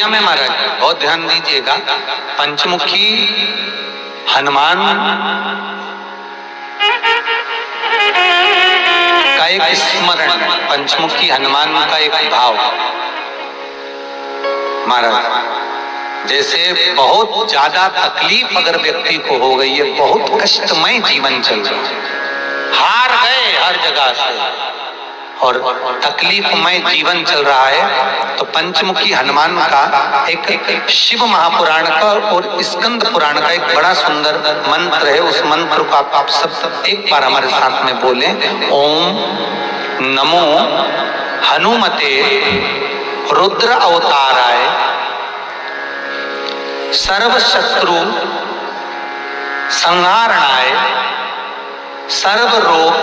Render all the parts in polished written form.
नियम है महाराज, बहुत ध्यान दीजिएगा। पंचमुखी हनुमान का एक स्मरण, पंचमुखी हनुमान का एक भाव महाराज, जैसे बहुत ज्यादा तकलीफ अगर व्यक्ति को हो गई है, बहुत कष्टमय जीवन चल रहा है, हार गए हर जगह से और तकलीफमय जीवन चल रहा है, तो पंचमुखी हनुमान का एक शिव महापुराण का और स्कंद पुराण का एक बड़ा सुंदर मंत्र है। उस मंत्र को आप सब एक बार हमारे साथ में बोलें। ओम नमो हनुमते रुद्र अवताराय सर्व शत्रु संहारणाय सर्व रोग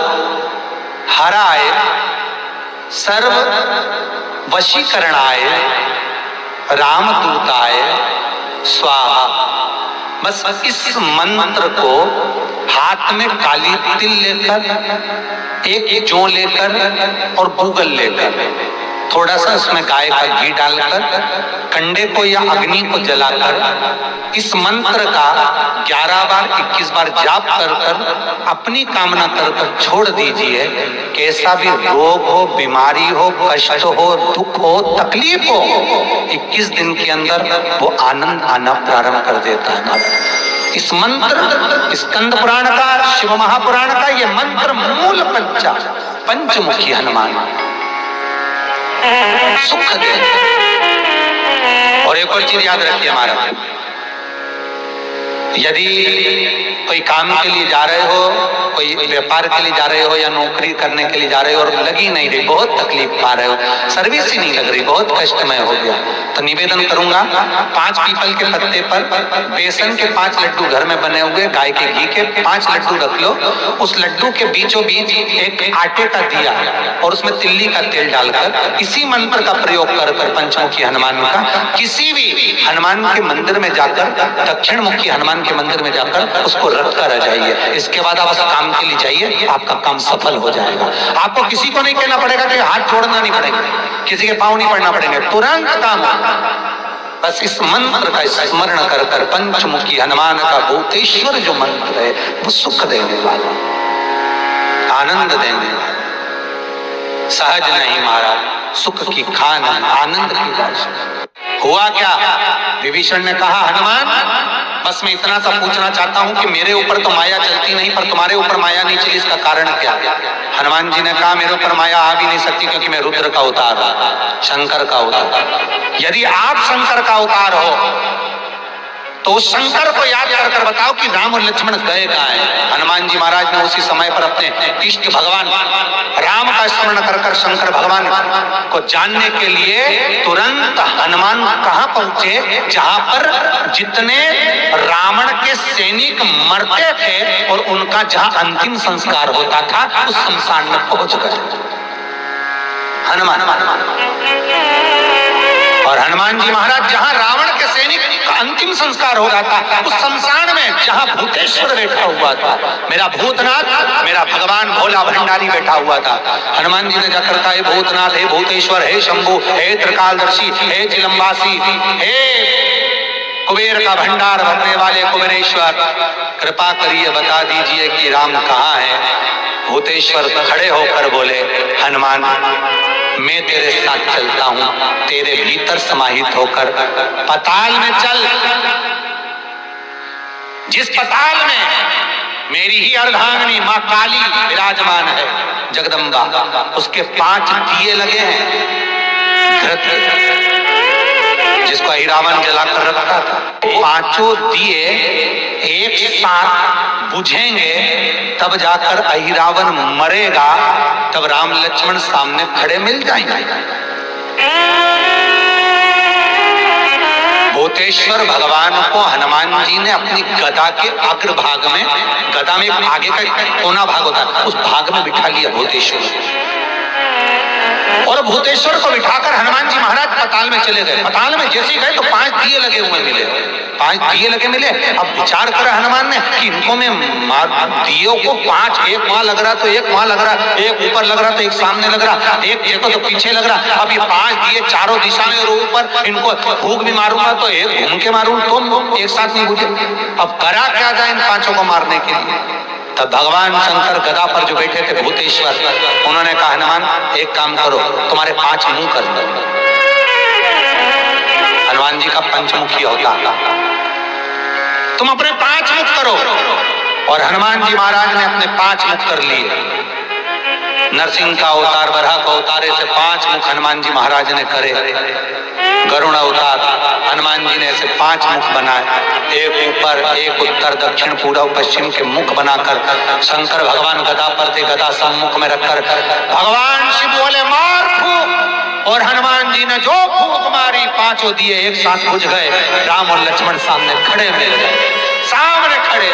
हराय सर्व वशीकरणाय रामदूताय स्वाहा। बस इस मंत्र को हाथ में काली तिल लेकर, एक जौ लेकर और गूगल लेकर, थोड़ा सा इसमें गाय का घी डालकर, कंडे को या अग्नि को जलाकर इस मंत्र का 11 बार 21 बार जाप कर कर अपनी कामना कर कर छोड़ दीजिए। कैसा भी रोग हो, बीमारी हो, कष्ट हो, दुख हो, तकलीफ हो, 21 दिन के अंदर वो आनंद आना प्रारंभ कर देता है। इस मंत्र, स्कंद पुराण का, शिव महापुराण का ये मंत्र मूल पंचमुखी हनुमान सुख दे। और एक और चीज याद रखिए हमारा, यदि कोई काम के लिए जा रहे हो, कोई व्यापार के लिए जा रहे हो या नौकरी करने के लिए जा रहे हो और लगी नहीं रही, बहुत तकलीफ पा रहे हो, सर्विस ही नहीं लग रही, बहुत कष्टमय हो गया, तो निवेदन करूंगा 5 पीपल के पत्ते पर बेसन के 5 लड्डू घर में बने हुए, गाय के घी के 5 लड्डू रख लो, उस लड्डू के बीचों बीच एक आटे का दिया और उसमें तिल्ली का तेल डालकर इसी मंत्र का प्रयोग कर कर पंचमुखी हनुमान का किसी भी हनुमान के मंदिर में जाकर, दक्षिण मुखी हनुमान के मंदिर में जाकर उसको रख कर आ जाइए। इसके बाद आप उस काम के लिए जाइए, आपका काम सफल हो जाएगा। आपको किसी को नहीं कहना पड़ेगा कि हाथ जोड़ना नहीं पड़ेगा, किसी के पांव नहीं पड़ना पड़ेंगे, तुरंत काम होगा। बस इस मंत्र का स्मरण कर कर पंचमुखी हनुमान का भूतेश्वर जो मंत्र है वो सुख देने वाला, आनंद देने वाला, सहज नहीं महाराज, सुख की खान, आनंद की राशि। हुआ क्या? विभीषण ने कहा हनुमान बस मैं इतना सा पूछना चाहता हूं कि मेरे ऊपर तो माया चलती नहीं पर तुम्हारे ऊपर माया नहीं चली, इसका कारण क्या? हनुमान जी ने कहा मेरे ऊपर माया आ भी नहीं सकती क्योंकि मैं रुद्र का अवतार हूं, शंकर का अवतार। यदि आप शंकर का अवतार हो तो उस शंकर को याद कर कर बताओ कि राम और लक्ष्मण गए कहाँ हैं। हनुमान जी महाराज ने उसी समय पर अपने इष्ट भगवान राम का स्मरण कर कर शंकर भगवान को जानने के लिए तुरंत हनुमान कहाँ पहुंचे? जहां पर जितने रावण के सैनिक मरते थे और उनका जहां अंतिम संस्कार होता था उस शमशान में पहुंच गए हनुमान। और हनुमान जी महाराज जहां रावण के सैनिक का अंतिम संस्कार हो रहा था उस शमशान में जहां भूतेश्वर बैठा हुआ था, मेरा भूतनाथ, मेरा भगवान भोला भंडारी बैठा हुआ था, हनुमान जी ने जाकर कहा हे भूतनाथ, हे भूतेश्वर, हे शंभु, हे त्रिकालदर्शी, हे चिलम्बासी, हे कुबेर का भंडार भरने वाले कुबेरेश्वर, कृपा करिए बता दीजिए कि राम कहाँ है। भूतेश्वर खड़े होकर बोले हनुमान मैं तेरे साथ चलता हूं, तेरे भीतर समाहित होकर पताल में चल, जिस पताल में मेरी ही अर्धांगिनी मां काली विराजमान है जगदम्बा, उसके 5 दिए लगे हैं, जिसको अहिरावण जलाकर रखता था, 5 दिए एक साथ बुझेंगे तब जाकर अहिरावण मरेगा, तब राम लक्ष्मण सामने खड़े मिल जाएंगे। भूतेश्वर भगवान को हनुमान जी ने अपनी गदा के अग्रभाग में, गदा में आगे का कोना भाग होता है, उस भाग में बिठा लिया भूतेश्वर। और भूतेश्वर को बिठाकर हनुमान जी महाराज पताल में चले गए। पताल में जैसे गए तो 5 दिए लगे हुए मिले, 5 दिए लगे मिले। अब विचार करा हनुमान ने कि इनको मैं दियों को 5, एक वहां लग रहा तो एक वहां लग रहा, एक ऊपर लग रहा तो एक सामने लग रहा, एक देखो तो पीछे लग रहा। अब ये 5 दिए चारों दिशा में और ऊपर, इनको फूंक भी मारूंगा तो एक घूम के मारूं तो एक साथ नहीं बुझे। अब करा क्या जाए इन 5 को मारने के लिए? तब भगवान शंकर गदा पर जो बैठे थे भूतेश्वर, उन्होंने कहा हनुमान एक काम करो, तुम्हारे 5 मुंह कर दो। हनुमान जी का पंचमुखी होता, तुम अपने 5 मुख करो। और हनुमान जी महाराज ने अपने 5 मुख कर लिए। नरसिंह का अवतार, वराह का अवतार, ऐसे 5 मुख हनुमान जी महाराज ने करे। गरुड़ अवतार, हनुमान जी ने ऐसे 5 मुख बनाए, एक ऊपर, एक उत्तर, दक्षिण, पूर्व, पश्चिम के मुख बनाकर शंकर भगवान गदा पर थे, गदा सम्मुख में रखकर भगवान शिव बोले मार फूंक, और हनुमान जी ने जो फूंक मारी 5 दिए एक साथ बुझ गए। राम और लक्ष्मण सामने खड़े मिल गए, सामने खड़े।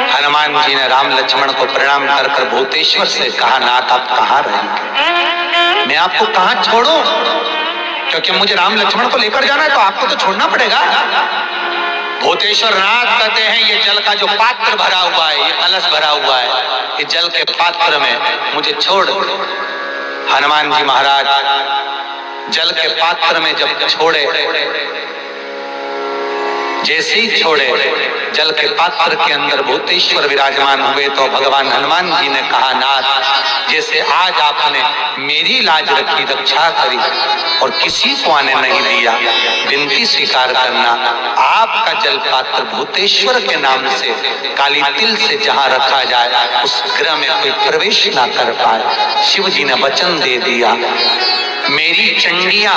हनुमान जी ने राम लक्ष्मण को प्रणाम कर कर भूतेश्वर से कहा नाथ आप कहाँ रहेंगे, मैं आपको कहाँ छोड़ूं? क्योंकि मुझे राम लक्ष्मण को लेकर जाना है तो आपको तो छोड़ना पड़ेगा। भूतेश्वर नाथ कहते हैं ये जल का जो पात्र भरा हुआ है, ये कलश भरा हुआ है, ये जल के पात्र में मुझे छोड़। हनुमान जी महाराज जल के पात्र में जब छोड़े, जैसे ही छोड़े जल के पात्र के अंदर भूतेश्वर विराजमान हुए तो भगवान हनुमान जी ने कहा नाथ जैसे आज आपने मेरी लाज रखी, रक्षा करी और किसी को आने नहीं दिया, विनती स्वीकार करना आपका जल पात्र भूतेश्वर के नाम से काली तिल से जहां रखा जाए उस गृह में कोई प्रवेश ना कर पाए। शिव जी ने वचन दे दिया, मेरी चंडियां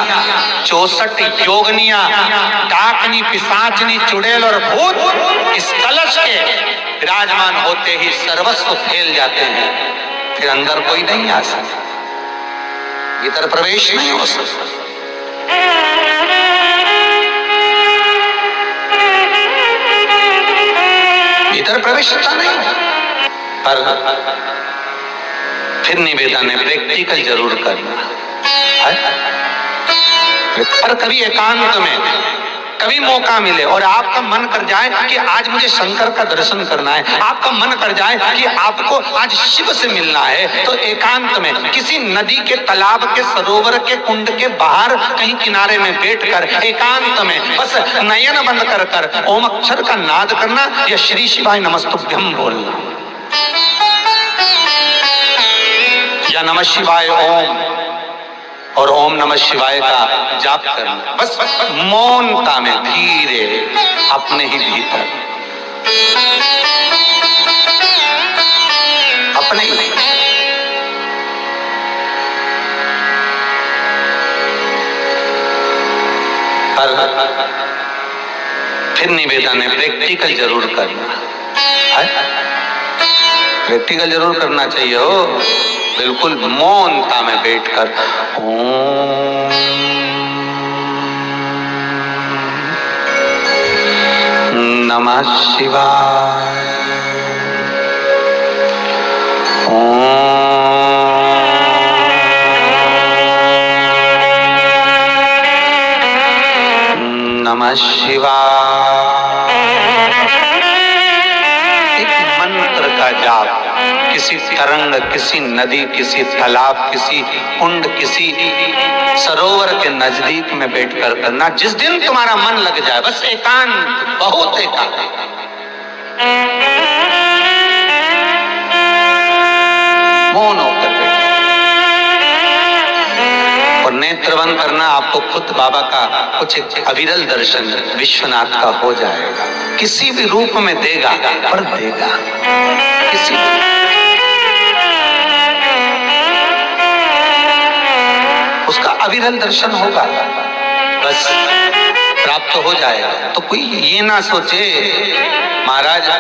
64 योगनियां, डाकनी, पिशाचनी, चुड़ैल और भूत इस कलश के विराजमान होते ही सर्वस्व फैल जाते हैं, फिर अंदर कोई नहीं आ सकता, भीतर प्रवेश नहीं हो सकता। भीतर प्रवेश होता नहीं। पर फिर निवेदन है प्रैक्टिकल जरूर करना है। पर कभी एकांत में कभी मौका मिले और आपका मन कर जाए कि आज मुझे शंकर का दर्शन करना है, आपका मन कर जाए कि आपको आज शिव से मिलना है, तो एकांत में किसी नदी के, तालाब के, सरोवर के, कुंड के बाहर कहीं किनारे में बैठकर एकांत में बस नयन बंद कर कर ओम अक्षर का नाद करना या श्री शिवाय नमस्तुभ्यम बोलना या नमः शिवाय ओम और ओम नमः शिवाय का जाप करना, बस मौनता में धीरे अपने ही भीतर, अपने ही। पर फिर निवेदन है प्रैक्टिकल जरूर करना है, प्रैक्टिकल जरूर करना चाहिए हो, बिल्कुल मौनता में बैठकर ओम नमः शिवाय, ओम नमः शिवाय। एक मंत्र का जाप किसी तरंग, किसी नदी, किसी तालाब, किसी कुंड, किसी सरोवर के नजदीक में बैठकर करना। जिस दिन तुम्हारा मन लग जाए, बस एकांत, बहुत एकांत, मौन होकर और नेत्र बंद करना, आपको खुद बाबा का कुछ अविरल दर्शन विश्वनाथ का हो जाएगा। किसी भी रूप में देगा, पर देगा किसी भी, उसका अविरल दर्शन होगा, बस प्राप्त हो जाएगा। तो कोई ये ना सोचे महाराज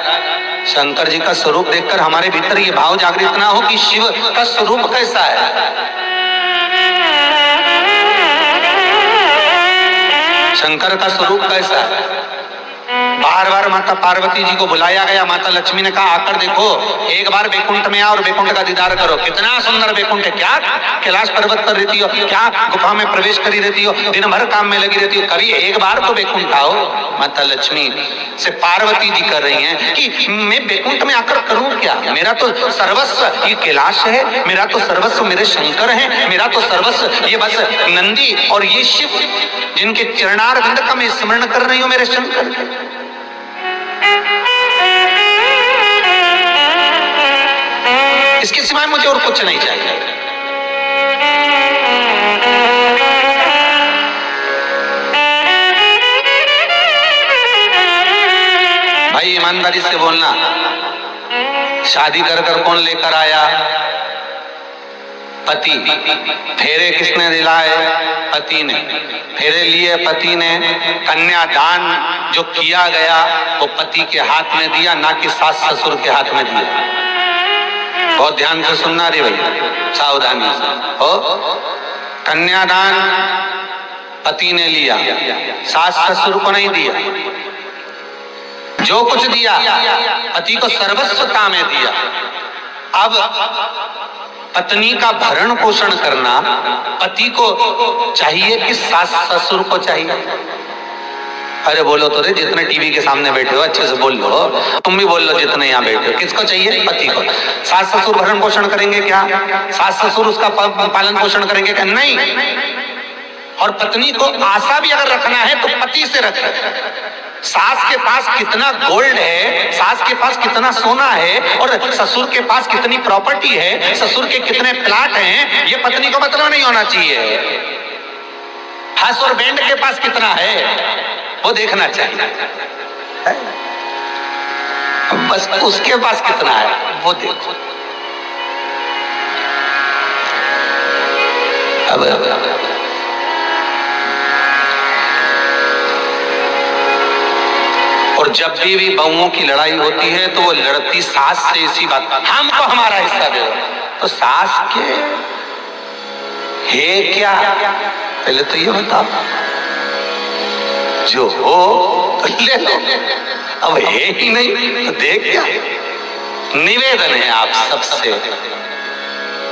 शंकर जी का स्वरूप देखकर हमारे भीतर ये भाव जागृत ना हो कि शिव का स्वरूप कैसा है। शंकर का स्वरूप कैसा है? बार बार माता पार्वती जी को बुलाया गया। माता लक्ष्मी ने कहा आकर देखो, एक बार बैकुंठ में आओ और बैकुंठ का दीदार करो। कितना सुंदर बैकुंठ है, क्या कैलाश पर्वत पर रहती हो, क्या गुफा में प्रवेश करी रहती हो, दिन भर काम में लगी रहती हो, कभी एक बार तो बैकुंठ आओ। माता लक्ष्मी से पार्वती जी कर रही हैं कि मैं बैकुंठ में आकर करूं क्या? मेरा तो सर्वस्व ये कैलाश है, मेरा तो सर्वस्व मेरे शंकर हैं, मेरा तो सर्वस्व ये बस नंदी और ये शिव जिनके चरणारविंद का मैं स्मरण कर रही हूं, मेरे शंकर। इसके सिवाय मुझे और कुछ नहीं चाहिए। भाई ईमानदारी से बोलना, शादी कर कर कौन लेकर आया? पति। फेरे किसने दिलाए? पति ने। फेरे लिए पति ने। कन्यादान जो किया गया वो पति के हाथ में दिया, ना कि सास ससुर के हाथ में दिया। बहुत ध्यान से सुनना रे भैया, सावधानी से हो। कन्यादान पति ने लिया, सास ससुर को नहीं दिया। जो कुछ दिया पति को सर्वस्वता में दिया। अब पत्नी का भरण पोषण करना पति को चाहिए कि सास ससुर को चाहिए? अरे बोलो तो रे, जितने टीवी के सामने बैठे हो अच्छे से बोल लो, तुम भी बोल लो जितने यहाँ बैठे हो। किसको चाहिए? पति को। सास ससुर भरण पोषण करेंगे क्या? सास ससुर उसका पालन पोषण करेंगे क्या? नहीं। और पत्नी को आशा भी अगर रखना है तो पति से रखे। सास के पास कितना गोल्ड है, सास के पास कितना सोना है, और ससुर के पास कितनी प्रॉपर्टी है, ससुर के कितने प्लाट हैं, ये पत्नी को मतलब नहीं होना चाहिए। हंस और बैंड के पास कितना है वो देखना चाहिए। बस उसके पास कितना है वो देखो। अब और जब भी बहुओं की लड़ाई होती है तो वो लड़ती सास से इसी बात, हमको हमारा हिस्सा दे। तो सास के है क्या? पहले तो ये बताओ, जो हो तो ले लो, अब है ही नहीं तो देख क्या। निवेदन है आप सबसे,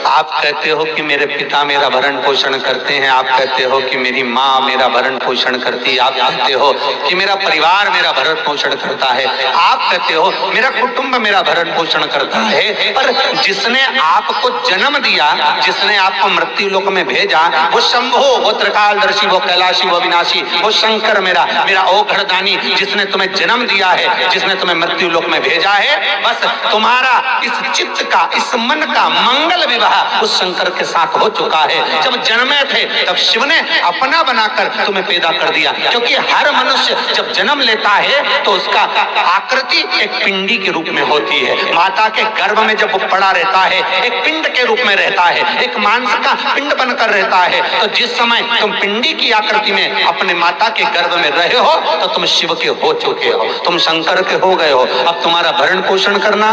आप कहते हो कि मेरे पिता मेरा भरण पोषण करते हैं, आप कहते हो कि मेरी माँ मेरा भरण पोषण करती है, आप कहते हो कि मेरा परिवार मेरा भरण पोषण करता है, आप कहते हो मेरा कुटुंब मेरा भरण पोषण करता है, पर जिसने आपको जन्म दिया, जिसने आपको मृत्यु लोक में भेजा, वो शंभो, वो त्रिकालदर्शी, वो कैलाशी, वो विनाशी, वो शंकर मेरा औघड़दानी, जिसने तुम्हें जन्म दिया है, जिसने तुम्हें मृत्यु लोक में भेजा है, बस तुम्हारा इस चित्त का, इस मन का मंगल विवाह उस शंकर के साथ हो चुका है। जब जन्मे थे तब शिव ने अपना बनाकर तुम्हें पैदा कर दिया, क्योंकि हर मनुष्य जब जन्म लेता है तो उसका आकृति एक पिंडी के रूप में होती है। माता के गर्भ में जब वो पड़ा रहता है एक पिंड के रूप में रहता है, एक मांस का पिंड बनकर रहता है। तो जिस समय तुम पिंडी की आकृति में अपने माता के गर्भ में रहे हो तो तुम शिव के हो चुके हो, तुम शंकर के हो गए हो। अब तुम्हारा भरण पोषण करना,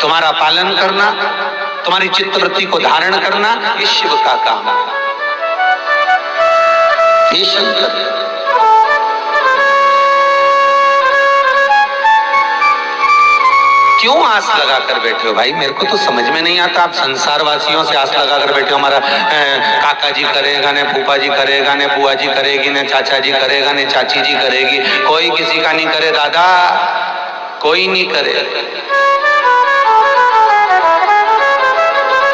तुम्हारा पालन करना, तुम्हारी चित्तवृत्ति को धारण करना, ये शिव का काम है, ये शंकर। क्यों आस लगा कर बैठे हो भाई? मेरे को तो समझ में नहीं आता। आप संसार वासियों से आस लगा कर बैठे हो, हमारा काका जी करेगा ने, फूफा जी करेगा ने, बुआ जी करेगी ने, चाचा जी करेगा ने, चाची जी करेगी। कोई किसी का नहीं करे दादा, कोई नहीं करे,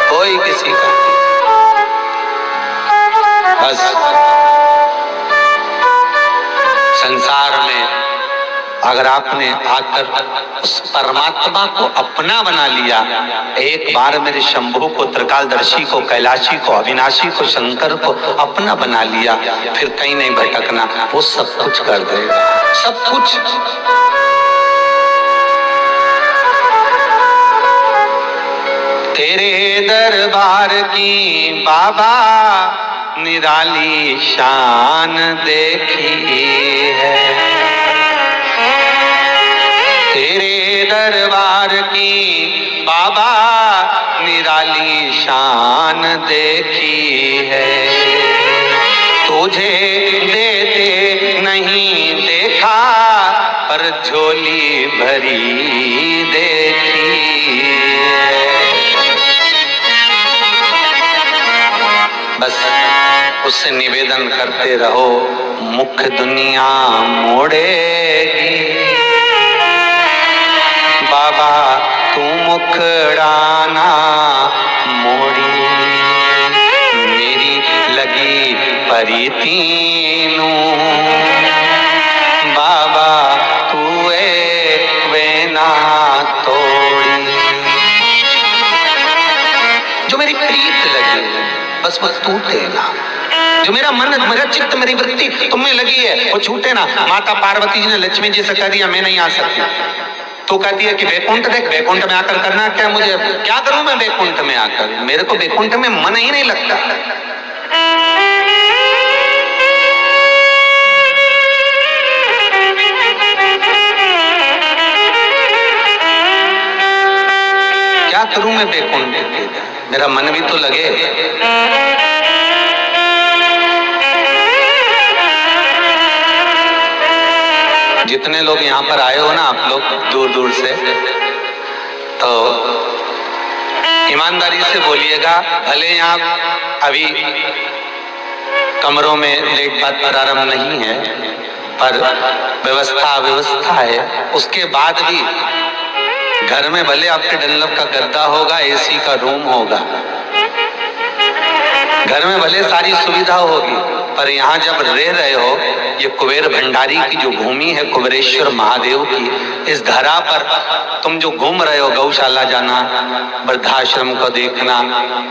कोई किसी का। बस संसार में अगर आपने आकर उस परमात्मा को अपना बना लिया, एक बार मेरे शंभू को, त्रिकालदर्शी को, कैलाशी को, अविनाशी को, शंकर को अपना बना लिया, फिर कहीं नहीं भटकना, वो सब कुछ कर देगा, सब कुछ। तेरे दरबार की बाबा निराली शान देखी है, तेरे दरबार की बाबा निराली शान देखी है। तुझे देते नहीं देखा पर झोली भरी देखी। बस उससे निवेदन करते रहो, मुख दुनिया मोड़ेगी। बाबा तू मुखड़ाना मोड़ी, मेरी लगी परीतीनू। बाबा तू वेना तोड़ी, जो मेरी प्रीत लगी बस वो टूटे ना। जो मेरा मन, मेरा चित्त, मेरी वृत्ति तुम में लगी है वो छूटे ना। माता पार्वती जी ने लक्ष्मी जी से कह दिया मैं नहीं आ सकती, तो कहती है कि वैकुंठ देख, वैकुंठ में आकर करना क्या, मुझे क्या करूं मैं वैकुंठ में आकर, मेरे को वैकुंठ में मन ही नहीं लगता। क्या करूं मैं वैकुंठ, मेरा मन भी तो लगे। जितने लोग यहाँ पर आए हो ना, आप लोग दूर दूर से, तो ईमानदारी से बोलिएगा, भले यहाँ अभी कमरों में लेट बात प्रारंभ नहीं है, पर व्यवस्था है। उसके बाद भी घर में भले आपके डनलप का गद्दा होगा, एसी का रूम होगा, घर में भले सारी सुविधा होगी, पर यहाँ जब रह रहे हो, ये कुबेर भंडारी की जो भूमि है, कुबेरेश्वर महादेव की, इस धरा पर तुम जो घूम रहे हो, गौशाला जाना, वृद्धाश्रम को देखना,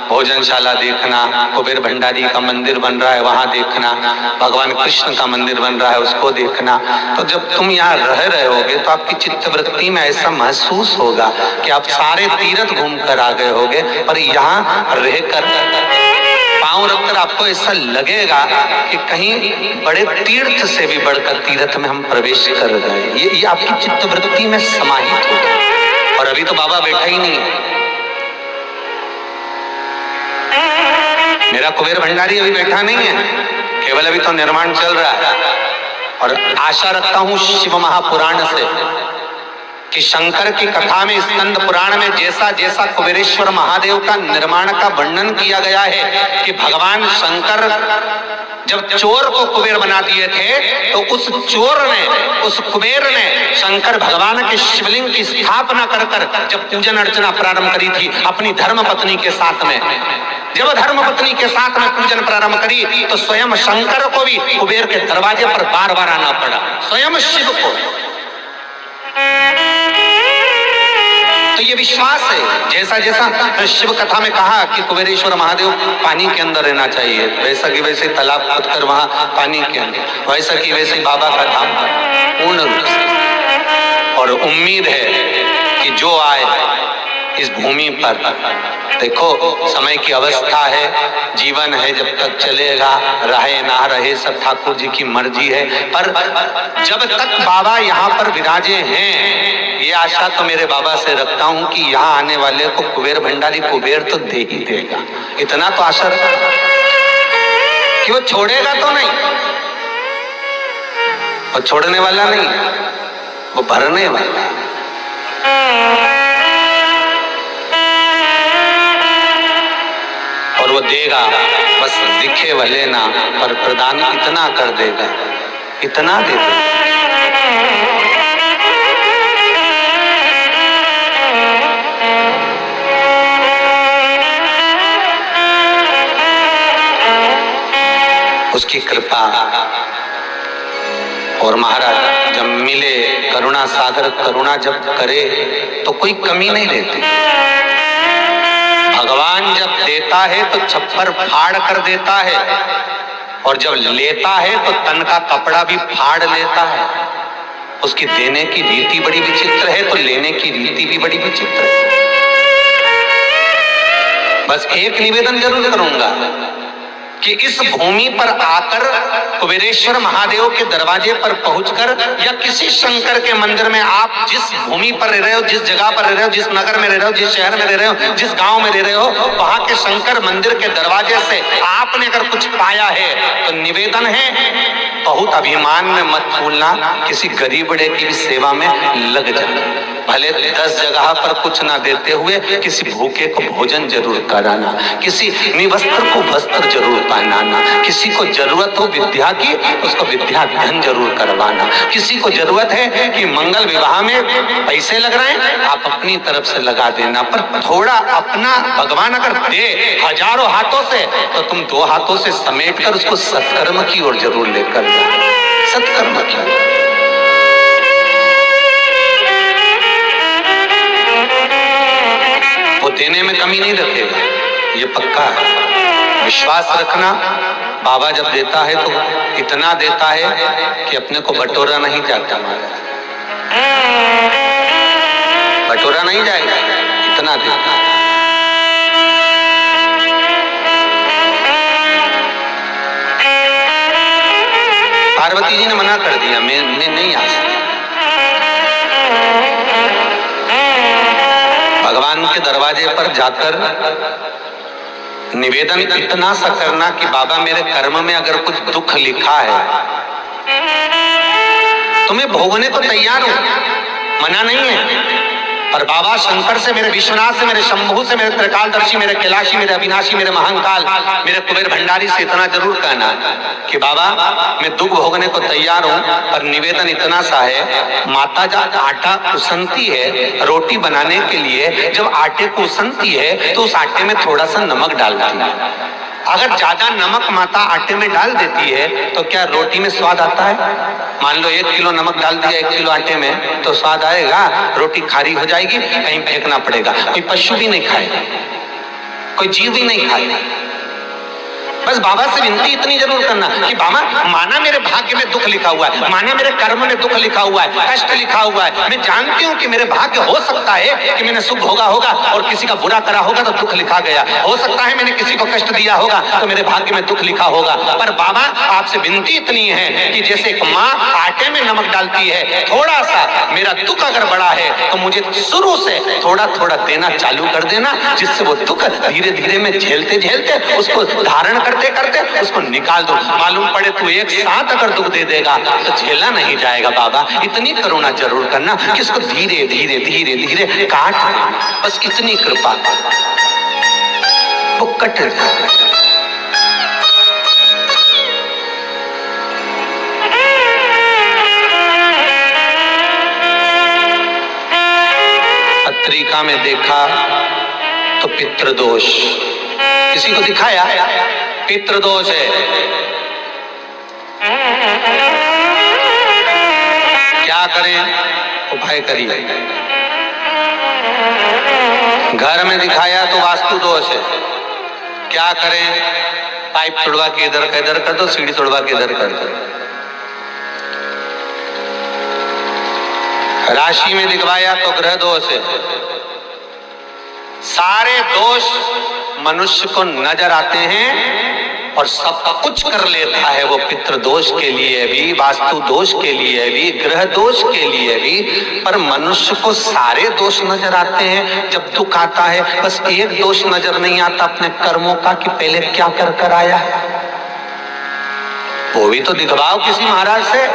भोजनशाला देखना, कुबेर भंडारी का मंदिर बन रहा है वहां देखना, भगवान कृष्ण का मंदिर बन रहा है उसको देखना, तो जब तुम यहाँ रह रहे होगे तो आपकी चित्तवृत्ति में ऐसा महसूस होगा कि आप सारे तीर्थ घूम कर आ गए होगे, पर यहाँ रहकर पांव रखकर आपको ऐसा लगेगा कि कहीं बड़े तीर्थ से भी बढ़कर तीर्थ में हम प्रवेश कर गए। ये आपकी चित्तवृत्ति में समाहित होगा। और अभी तो बाबा बैठा ही नहीं, मेरा कुबेर भंडारी अभी बैठा नहीं है, केवल अभी तो निर्माण चल रहा है। और आशा रखता हूं शिव महापुराण से कि शंकर की कथा में, स्कंद पुराण में जैसा जैसा कुबेरेश्वर महादेव का निर्माण का वर्णन किया गया है कि भगवान शंकर जब चोर को कुबेर बना दिए थे, तो उस चोर ने, उस कुबेर ने शंकर भगवान के शिवलिंग की स्थापना कर जब पूजन अर्चना प्रारंभ करी थी अपनी धर्म पत्नी के साथ में, जब धर्म पत्नी के साथ में पूजन प्रारंभ करी, तो स्वयं शंकर को भी कुबेर के दरवाजे पर बार बार आना पड़ा, स्वयं शिव को। तो ये विश्वास है, जैसा जैसा शिव कथा में कहा कि कुबेरेश्वर महादेव पानी के अंदर रहना चाहिए, वैसा कि वैसे तालाब खोदकर वहां पानी के अंदर, वैसा कि वैसे बाबा का धाम पूर्ण रूप से। और उम्मीद है कि जो आए इस भूमि पर, देखो समय की अवस्था है, जीवन है, जब तक चलेगा, रहे ना रहे सब ठाकुर जी की मर्जी है, पर जब तक बाबा यहाँ पर विराजे हैं, ये आशा तो मेरे बाबा से रखता हूं कि यहाँ आने वाले को कुबेर भंडारी कुबेर तो दे ही देगा। इतना तो आशा रखता कि वो छोड़ेगा तो नहीं, वो छोड़ने वाला नहीं, वो भरने वाला। और वो देगा, बस दिखे भले ना, पर प्रदान इतना कर देगा, इतना दे देगा। उसकी कृपा। और महाराज जब मिले करुणा सागर, करुणा जब करे तो कोई कमी नहीं रहती। भगवान जब देता है तो छप्पर फाड़ कर देता है, और जब लेता है तो तन का कपड़ा भी फाड़ लेता है। उसकी देने की रीति बड़ी विचित्र है, तो लेने की रीति भी बड़ी विचित्र है। बस एक निवेदन जरूर करूंगा कि इस भूमि पर आकर कुबेरेश्वर महादेव के दरवाजे पर पहुंचकर, या किसी शंकर के मंदिर में, आप जिस भूमि पर रह रहे हो, जिस जगह पर रह रहे हो, जिस नगर में रह रहे हो, जिस शहर में रह रहे हो, जिस गांव में रह रहे हो, वहां के शंकर मंदिर के दरवाजे से आपने अगर कुछ पाया है तो निवेदन है बहुत अभिमान में मत फूलना, किसी गरीब बड़े की भी सेवा में लग जा। भले 10 जगह पर कुछ ना देते हुए किसी भूखे को भोजन जरूर कराना, किसी निवस्त्र को वस्त्र जरूर पहनाना, किसी को जरूरत हो विद्या की उसको विद्या धन जरूर करवाना, किसी को जरूरत है कि मंगल विवाह में पैसे लग रहे हैं आप अपनी तरफ से लगा देना, पर थोड़ा अपना भगवान अगर दे हजारों हाथों से तो तुम 2 हाथों से समेट कर उसको सत्कर्म की ओर जरूर लेकर जाओ। सत्कर्म की वो देने में कमी नहीं रखेगा, ये पक्का है। विश्वास रखना, बाबा जब देता है तो इतना देता है कि अपने को बटोरा नहीं जाता, बटोरा नहीं जाएगा, इतना देता है। पार्वती जी ने मना कर दिया, मैं नहीं आ सकती। भगवान के दरवाजे पर जाकर निवेदन इतना सा करना कि बाबा मेरे कर्म में अगर कुछ दुख लिखा है तो मैं भोगने को तैयार हूं, मना नहीं है। पर बाबा शंकर से, मेरे विश्वनाथ से, मेरे शंभू से, मेरे त्रिकालदर्शी, मेरे कैलाशी, मेरे अविनाशी, मेरे महाकाल, मेरे कुबेर भंडारी से इतना जरूर कहना कि बाबा मैं दुख भोगने को तैयार हूं, पर निवेदन इतना सा है, माता जब आटा उसनती है रोटी बनाने के लिए, जब आटे को उसनती है तो उस आटे में थोड़ा सा नमक डालती है। अगर ज्यादा नमक माता आटे में डाल देती है तो क्या रोटी में स्वाद आता है? मान लो 1 किलो नमक डाल दिया 1 किलो आटे में तो स्वाद आएगा? रोटी खारी हो जाएगी, कहीं फेंकना पड़ेगा। कोई पशु भी नहीं खाएगा, कोई जीव भी नहीं खाएगा। बस बाबा से विनती इतनी जरूर करना कि बाबा माना मेरे भाग्य में दुख लिखा हुआ है, माना मेरे कर्म में दुख लिखा हुआ है, कष्ट लिखा हुआ है, मैं जानती हूँ कि मेरे भाग्य हो सकता है कि मैंने सुख भोगा होगा और किसी का बुरा करा होगा तो दुख लिखा गया, हो सकता है मैंने किसी को कष्ट दिया होगा तो मेरे भाग्य में दुख लिखा होगा। पर बाबा आपसे विनती इतनी है कि जैसे एक माँ आटे में नमक डालती है, थोड़ा सा मेरा दुख अगर बड़ा है तो मुझे शुरू से थोड़ा थोड़ा देना चालू कर देना, जिससे वो दुख धीरे धीरे में झेलते झेलते उसको धारण करते करते उसको निकाल दो। मालूम पड़े तू एक साथ अगर दुख दे देगा तो झेला नहीं जाएगा। बाबा इतनी करुणा जरूर करना कि उसको धीरे धीरे धीरे धीरे काट देना, बस इतनी कृपा, वो कट पत्रिका में देखा तो पितृदोष, किसी को दिखाया पितृदोष है, क्या करें? उपाय करिए। घर में दिखाया तो वास्तु दोष है, क्या करें? पाइप तोड़वा के इधर का इधर कर दो, सीढ़ी तोड़वा के इधर कर दो। राशि में दिखवाया तो ग्रह दोष है। सारे दोष मनुष्य को नजर आते हैं और सब कुछ कर लेता है वो, पितृ दोष के लिए भी, वास्तु दोष के लिए भी, ग्रह दोष के लिए भी। पर मनुष्य को सारे दोष नजर आते हैं। जब दुख आता है बस एक दोष नजर नहीं आता अपने कर्मों का कि पहले क्या कर कर आया है, वो भी तो दिखवाओ किसी महाराज से।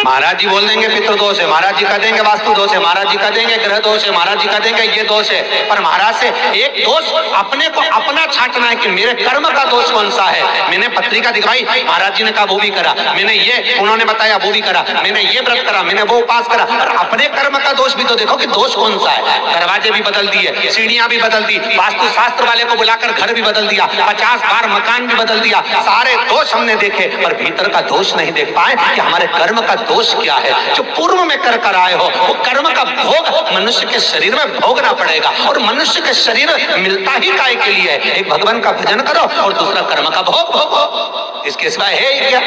महाराज जी बोल देंगे पितृ दोष है, महाराज जी कह देंगे वास्तु दोष है, महाराज जी कह देंगे ग्रह दोष है, महाराज जी कह देंगे ये दोष है। पर महाराज से एक दोष अपने को अपना छांटना है कि मेरे कर्म का दोष कौन सा है। मैंने पत्रिका दिखाई, महाराज जी ने कहा वो भी करा, मैंने ये उन्होंने बताया वो भी करा, मैंने ये व्रत करा, मैंने वो उपास करा, और अपने कर्म का दोष भी तो देखो कि दोष कौन सा है। दरवाजे भी बदल दिए, सीढ़ियां भी बदल दी, वास्तु शास्त्र वाले को बुलाकर घर भी बदल दिया, 50 बार मकान भी बदल दिया, सारे दोष हमने देखे, पर भीतर का दोष नहीं देख पाए कि हमारे कर्म का दोष क्या है। जो पूर्व में कर कर आए हो वो कर्म का भोग मनुष्य के शरीर में भोगना पड़ेगा, और मनुष्य के शरीर मिलता ही काय के लिए है? एक भगवान का भजन करो और दूसरा कर्म का भोग भोगो, इसके सिवाय है ही क्या?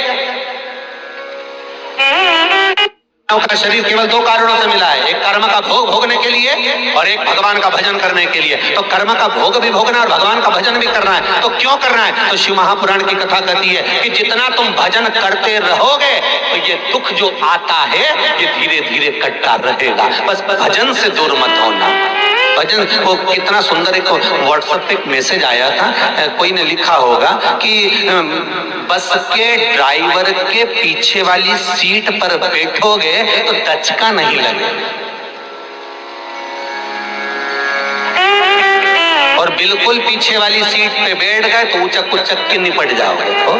का शरीर केवल 2 कारणों से मिला है, एक कर्म का भोग भोगने के लिए और एक भगवान का भजन करने के लिए। तो कर्म का भोग भी भोगना और भगवान का भजन भी करना है। तो क्यों करना है? तो शिव महापुराण की कथा कहती है कि जितना तुम भजन करते रहोगे तो ये दुख जो आता है ये धीरे धीरे कटता रहेगा। बस भजन से दूर मत होना। भजन वो कितना सुंदर, एक व्हाट्सएप पे एक मैसेज आया था, कोई ने लिखा होगा कि बस के ड्राइवर के पीछे वाली सीट पर बैठोगे तो दचका नहीं लगेगा, और बिल्कुल पीछे वाली सीट पे बैठ गए तो उचक उचक के निपट जाओगे, तो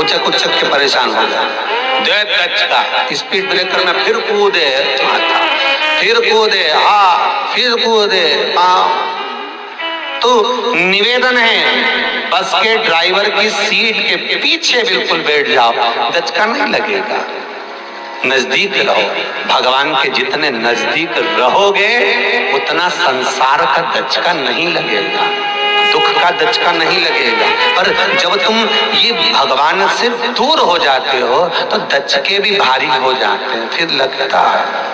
उचक उचक के परेशान हो जाओगे। दचका, स्पीड ब्रेकर में फिर कूदे, फिर कूदे, फिर कूदे। तो निवेदन है, बस के ड्राइवर की सीट के पीछे बिल्कुल बैठ जाओ, दचका नहीं लगेगा। नजदीक रहो, भगवान के जितने नजदीक रहोगे उतना संसार का दचका नहीं लगेगा, दुख का दचका नहीं लगेगा। पर जब तुम ये भगवान से दूर हो जाते हो तो दचके भी भारी हो जाते हैं, फिर लगता है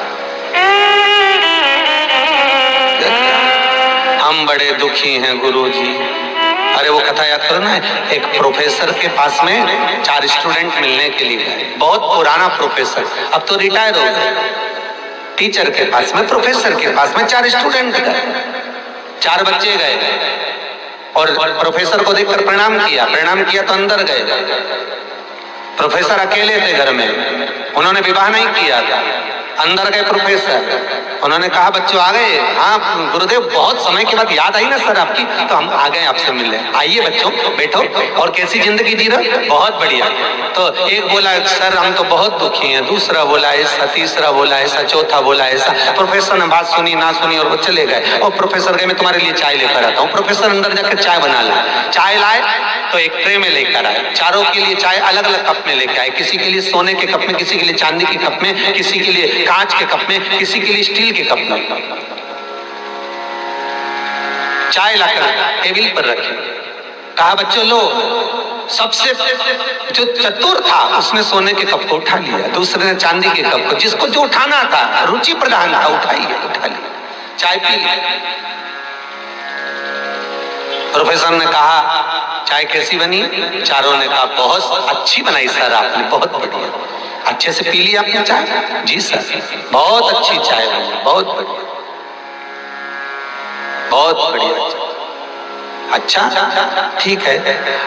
हम बड़े दुखी हैं गुरुजी। अरे वो कथा याद करो ना, एक प्रोफेसर के पास में 4 स्टूडेंट मिलने के लिए गए, बहुत पुराना प्रोफेसर, अब तो रिटायर हो गए। टीचर के पास में, प्रोफेसर के पास में 4 स्टूडेंट गए, 4 बच्चे गए और प्रोफेसर को देखकर प्रणाम किया तो अंदर गए। प्रोफेसर अकेले थे घर में, उन्होंने विवाह नहीं किया था। अंदर गए प्रोफेसर, उन्होंने कहा बच्चों आ गए? हाँ गुरुदेव, बहुत समय के बाद याद आई ना सर आपकी, तो हम आ गए आपसे मिलने। आइए बच्चों बैठो, और कैसी जिंदगी जी रहे? बहुत बढ़िया। तो एक बोला सर हम तो बहुत दुखी हैं, दूसरा बोला ऐसा, तीसरा बोला ऐसा, चौथा बोला ऐसा। प्रोफेसर ने बात सुनी ना सुनी और वो चले गए। और प्रोफेसर कहे मैं तुम्हारे लिए चाय लेकर आता हूँ। प्रोफेसर अंदर जाकर चाय बना लाए, चाय लाए तो एक ट्रे में लेकर आए, चारों के लिए चाय अलग अलग कप में लेकर आए, किसी के लिए सोने के कप में, किसी के लिए चांदी के कप में, किसी के लिए कांच के कप में, किसी के लिए स्टील के कप में। चाय लाकर टेबल पर रखी, कहा बच्चों लो। सबसे जो चतुर था उसने सोने के कप को उठा लिया, दूसरे ने चांदी के कप को, जिसको जो उठाना था, रुचि प्रधान था, उठा लिया, चाय पी ली। प्रोफेसर ने कहा चाय कैसी बनी? चारों ने कहा बहुत अच्छी बनाई सर आपने, बहुत बढ़िया। अच्छे से पी ली आपने चाय? जी सर, बहुत अच्छी चाय बनी, बहुत बढ़िया, बहुत बढ़िया। अच्छा ठीक है।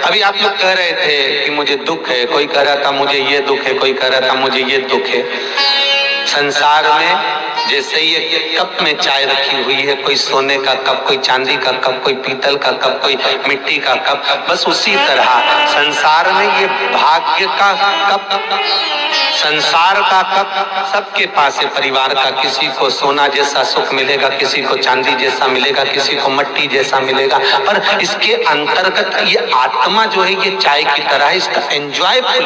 अभी आप लोग कह रहे थे कि मुझे दुख है, कोई कह रहा था मुझे ये दुख है, कोई कह रहा था मुझे ये दुख है। संसार में जैसे ये कप में चाय रखी हुई है, कोई सोने का कप, कोई चांदी का कप, कोई पीतल का कप, कोई मिट्टी का कप, बस उसी तरह संसार में ये भाग्य का कप, संसार का कप सबके पास है, परिवार का। किसी को सोना जैसा सुख मिलेगा, किसी को चांदी जैसा मिलेगा, किसी को मिट्टी जैसा मिलेगा, पर इसके अंतर्गत ये आत्मा जो है ये चाय की तरह है, इसका एंजॉयफुल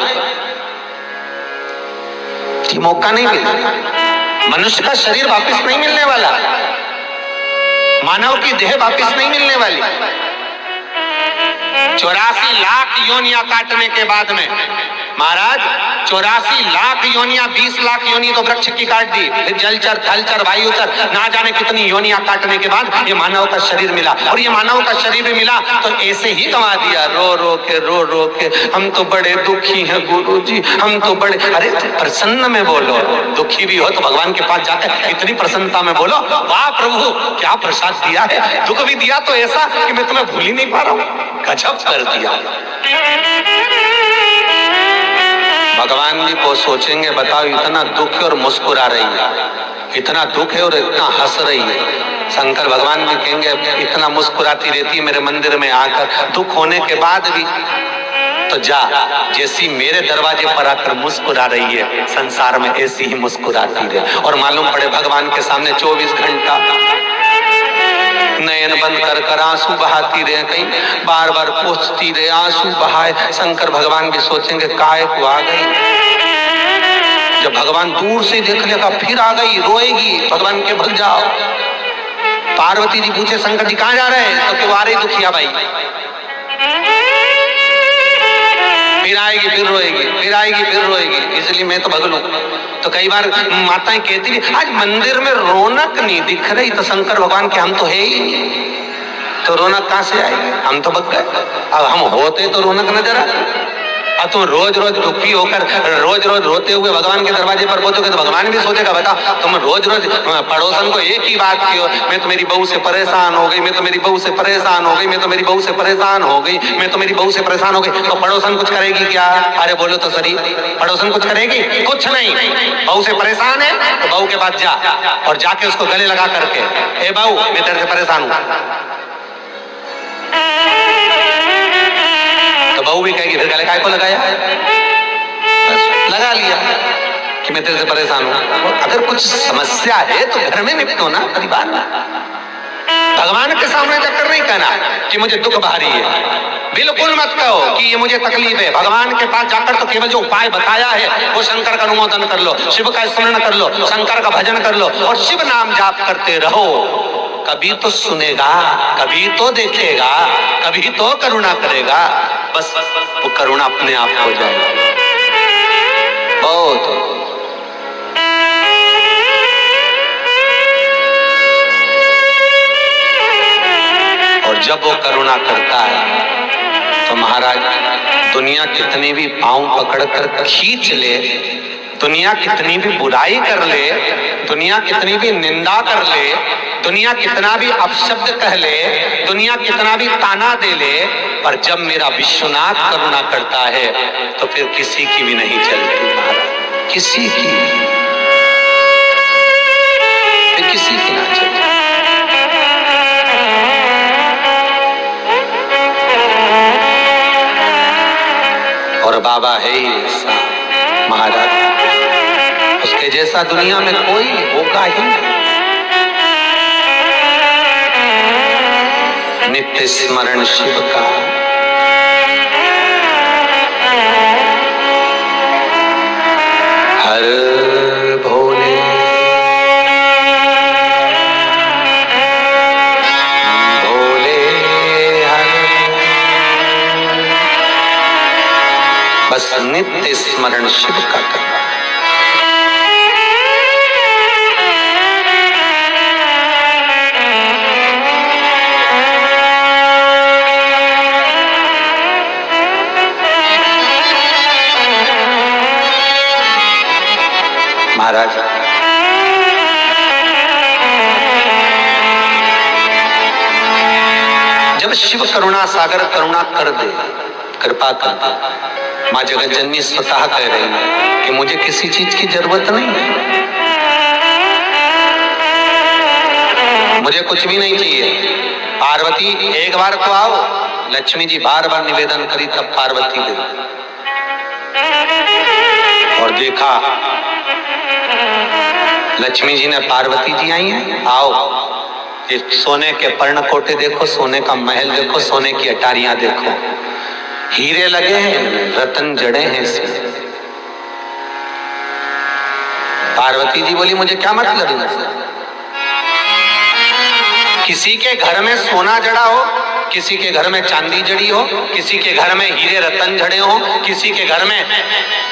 मौका नहीं मिलेगा। मनुष्य का शरीर वापस नहीं मिलने वाला, मानव की देह वापस नहीं मिलने वाली। 84 लाख योनियां काटने के बाद में महाराज 84 लाख योनियां, 20 लाख योनि तो वृक्ष की काट दी, फिर जलचर, थलचर, वायुचर, ना जाने कितनी योनियां काटने के बाद ये मानव का शरीर मिला। और ये मानव का शरीर भी मिला तो ऐसे ही गंवा दिया, रो रो के हम तो बड़े दुखी हैं गुरुजी, हम तो बड़े। अरे प्रसन्न में बोलो, दुखी भी हो तो भगवान के पास जाकर इतनी प्रसन्नता में बोलो वाह प्रभु क्या प्रसाद दिया है। दुख भी दिया तो ऐसा कि मैं तुम्हें भूल ही नहीं पा रहा हूँ, गजब कर दिया। भगवान भी को सोचेंगे बताओ इतना दुख है और मुस्कुरा रही है, इतना दुख है और इतना हंस रही है। शंकर भगवान भी कहेंगे इतना मुस्कुराती रहती है मेरे मंदिर में आकर, दुख होने के बाद भी, तो जा जैसी मेरे दरवाजे पर आकर मुस्कुरा रही है संसार में ऐसी ही मुस्कुराती रहे। और मालूम पड़े भगवान के सामने 24 घंटा नयन बंद कर आंसू बहाती रहे, कहीं बार बार पूछती रहे, आंसू बहाए। शंकर भगवान भी सोचेंगे काय को आ गई। जब भगवान दूर से देख लेगा फिर आ गई, रोएगी, भगवान के भग जाओ। पार्वती जी पूछे शंकर जी कहाँ जा रहे हैं? तो क्यों आ रही दुखिया भाई, फिर आएगी फिर रोएगी, फिर आएगी फिर रोएगी, इसलिए मैं तो भग लूं। तो कई बार माताएं कहती थी आज मंदिर में रौनक नहीं दिख रही, तो शंकर भगवान के हम तो है ही नहीं, तो रौनक कहां से आएगी, हम तो भग गए। अब हम होते तो रौनक नजर आती, अब तुम रोज रोज दुखी होकर रोज रोज रोते हुए भगवान के दरवाजे पर पहुंचोगे तो भगवान भी सोचेगा, बता तुम रोज रोज पड़ोसन को एक ही बात की हो, मैं तो मेरी बहू से परेशान हो गई, मैं तो मेरी बहू से परेशान हो गई, मैं तो मेरी बहू से परेशान हो गई, मैं तो मेरी बहू से परेशान हो गई, तो पड़ोसन कुछ करेगी क्या? अरे बोलो तो सही, पड़ोसन कुछ करेगी? कुछ नहीं। बहू से परेशान है तो बहू के पास जा और जाके उसको गले लगा करके, ए बहू मैं तेरे से परेशान हूं, तो बहू भी कहेगी फिर गले काय को लगाया? बस लगा लिया कि मैं तेरे से परेशान हूं। अगर कुछ समस्या है तो घर में निपटो ना, परिवार में। भगवान के सामने जाकर नहीं कहना कि मुझे दुख भारी है, बिल्कुल मत कहो कि ये मुझे तकलीफ है। भगवान के पास जाकर तो केवल जो उपाय बताया है वो शंकर का अनुमोदन कर लो, शिव का स्मरण कर लो, शंकर का भजन कर लो और शिव नाम जाप करते रहो। कभी तो सुनेगा, कभी तो देखेगा, कभी तो करुणा करेगा, बस वो करुणा अपने आप हो जाएगा। बहुत और जब वो करुणा करता है तो महाराज दुनिया कितनी भी पांव पकड़कर खींच ले, दुनिया कितनी भी बुराई कर ले, दुनिया कितनी भी निंदा कर ले, दुनिया कितना भी अपशब्द कह ले, दुनिया कितना भी ताना दे ले, पर जब मेरा विश्वनाथ करुणा करता है तो फिर किसी की भी नहीं चलती महाराज, किसी की, फिर किसी की ना चलती। और बाबा है ही ऐसा महाराज, उसके जैसा दुनिया में कोई होगा ही नहीं। नित्य स्मरण शिव का, हर भोले भोले हर, बस नित्य स्मरण शिव का करना। महाराज जब शिव करुणा सागर करुणा कर दे, कृपा कर दे, माँ जगत जननी स्वतः कह रही है कि मुझे किसी चीज की जरूरत नहीं है, मुझे कुछ भी नहीं चाहिए। पार्वती एक बार तो आओ, लक्ष्मी जी बार बार निवेदन करी तब पार्वती गई और देखा लक्ष्मी जी ने, पार्वती जी आई हैं, आओ ये सोने के पर्णकोटे देखो, सोने का महल देखो, सोने की अटारियां देखो, हीरे लगे हैं, रतन जड़े हैं इसमें। पार्वती जी बोली मुझे क्या मतलब है, किसी के घर में सोना जड़ा हो, किसी के घर में चांदी जड़ी हो, किसी के घर में हीरे रतन जड़े हो, किसी के घर में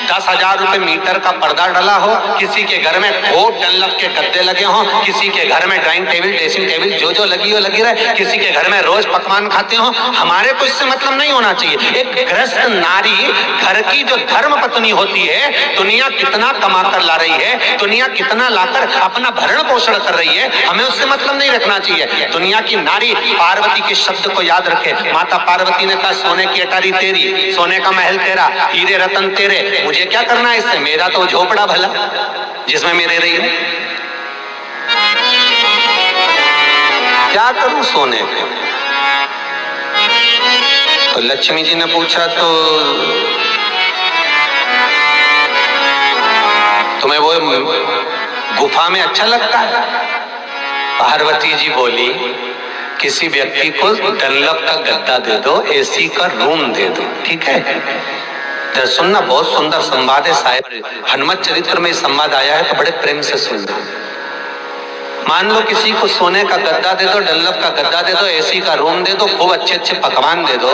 10,000 रुपए मीटर का पर्दा डला हो, किसी के घर में खूब डनलप के गद्दे लगे हो, किसी के घर में डाइनिंग टेबल ड्रेसिंग टेबल जो जो लगी हो लगी रहे, किसी के घर में रोज पकवान खाते हो, हमारे को इससे मतलब नहीं होना चाहिए। एक गृहस्थ नारी घर की जो धर्म पत्नी होती है, दुनिया कितना कमा कर ला रही है, दुनिया कितना लाकर अपना भरण पोषण कर रही है, हमें उससे मतलब नहीं रखना चाहिए। दुनिया की नारी पार्वती के शब्द को याद रखे। माता पार्वती ने कहा सोने की अटारी तेरी, सोने का महल तेरा, हीरे रतन तेरे, मुझे क्या करना है इससे, मेरा तो झोपड़ा भला जिसमें मैं रह रही हूं, क्या करूं सोने को। तो लक्ष्मी जी ने पूछा तो तुम्हें वो गुफा में अच्छा लगता है? पार्वती जी बोली किसी व्यक्ति को डनलप का गद्दा दे दो, एसी का रूम दे दो, ठीक है। तो सुनना, बहुत सुंदर संवाद है साहिब, हनुमत चरित्र में संवाद आया है तो बड़े प्रेम से सुनना। मान लो किसी को सोने का गद्दा दे दो, डनलप का गद्दा दे दो, एसी का रूम दे दो, खूब अच्छे अच्छे पकवान दे दो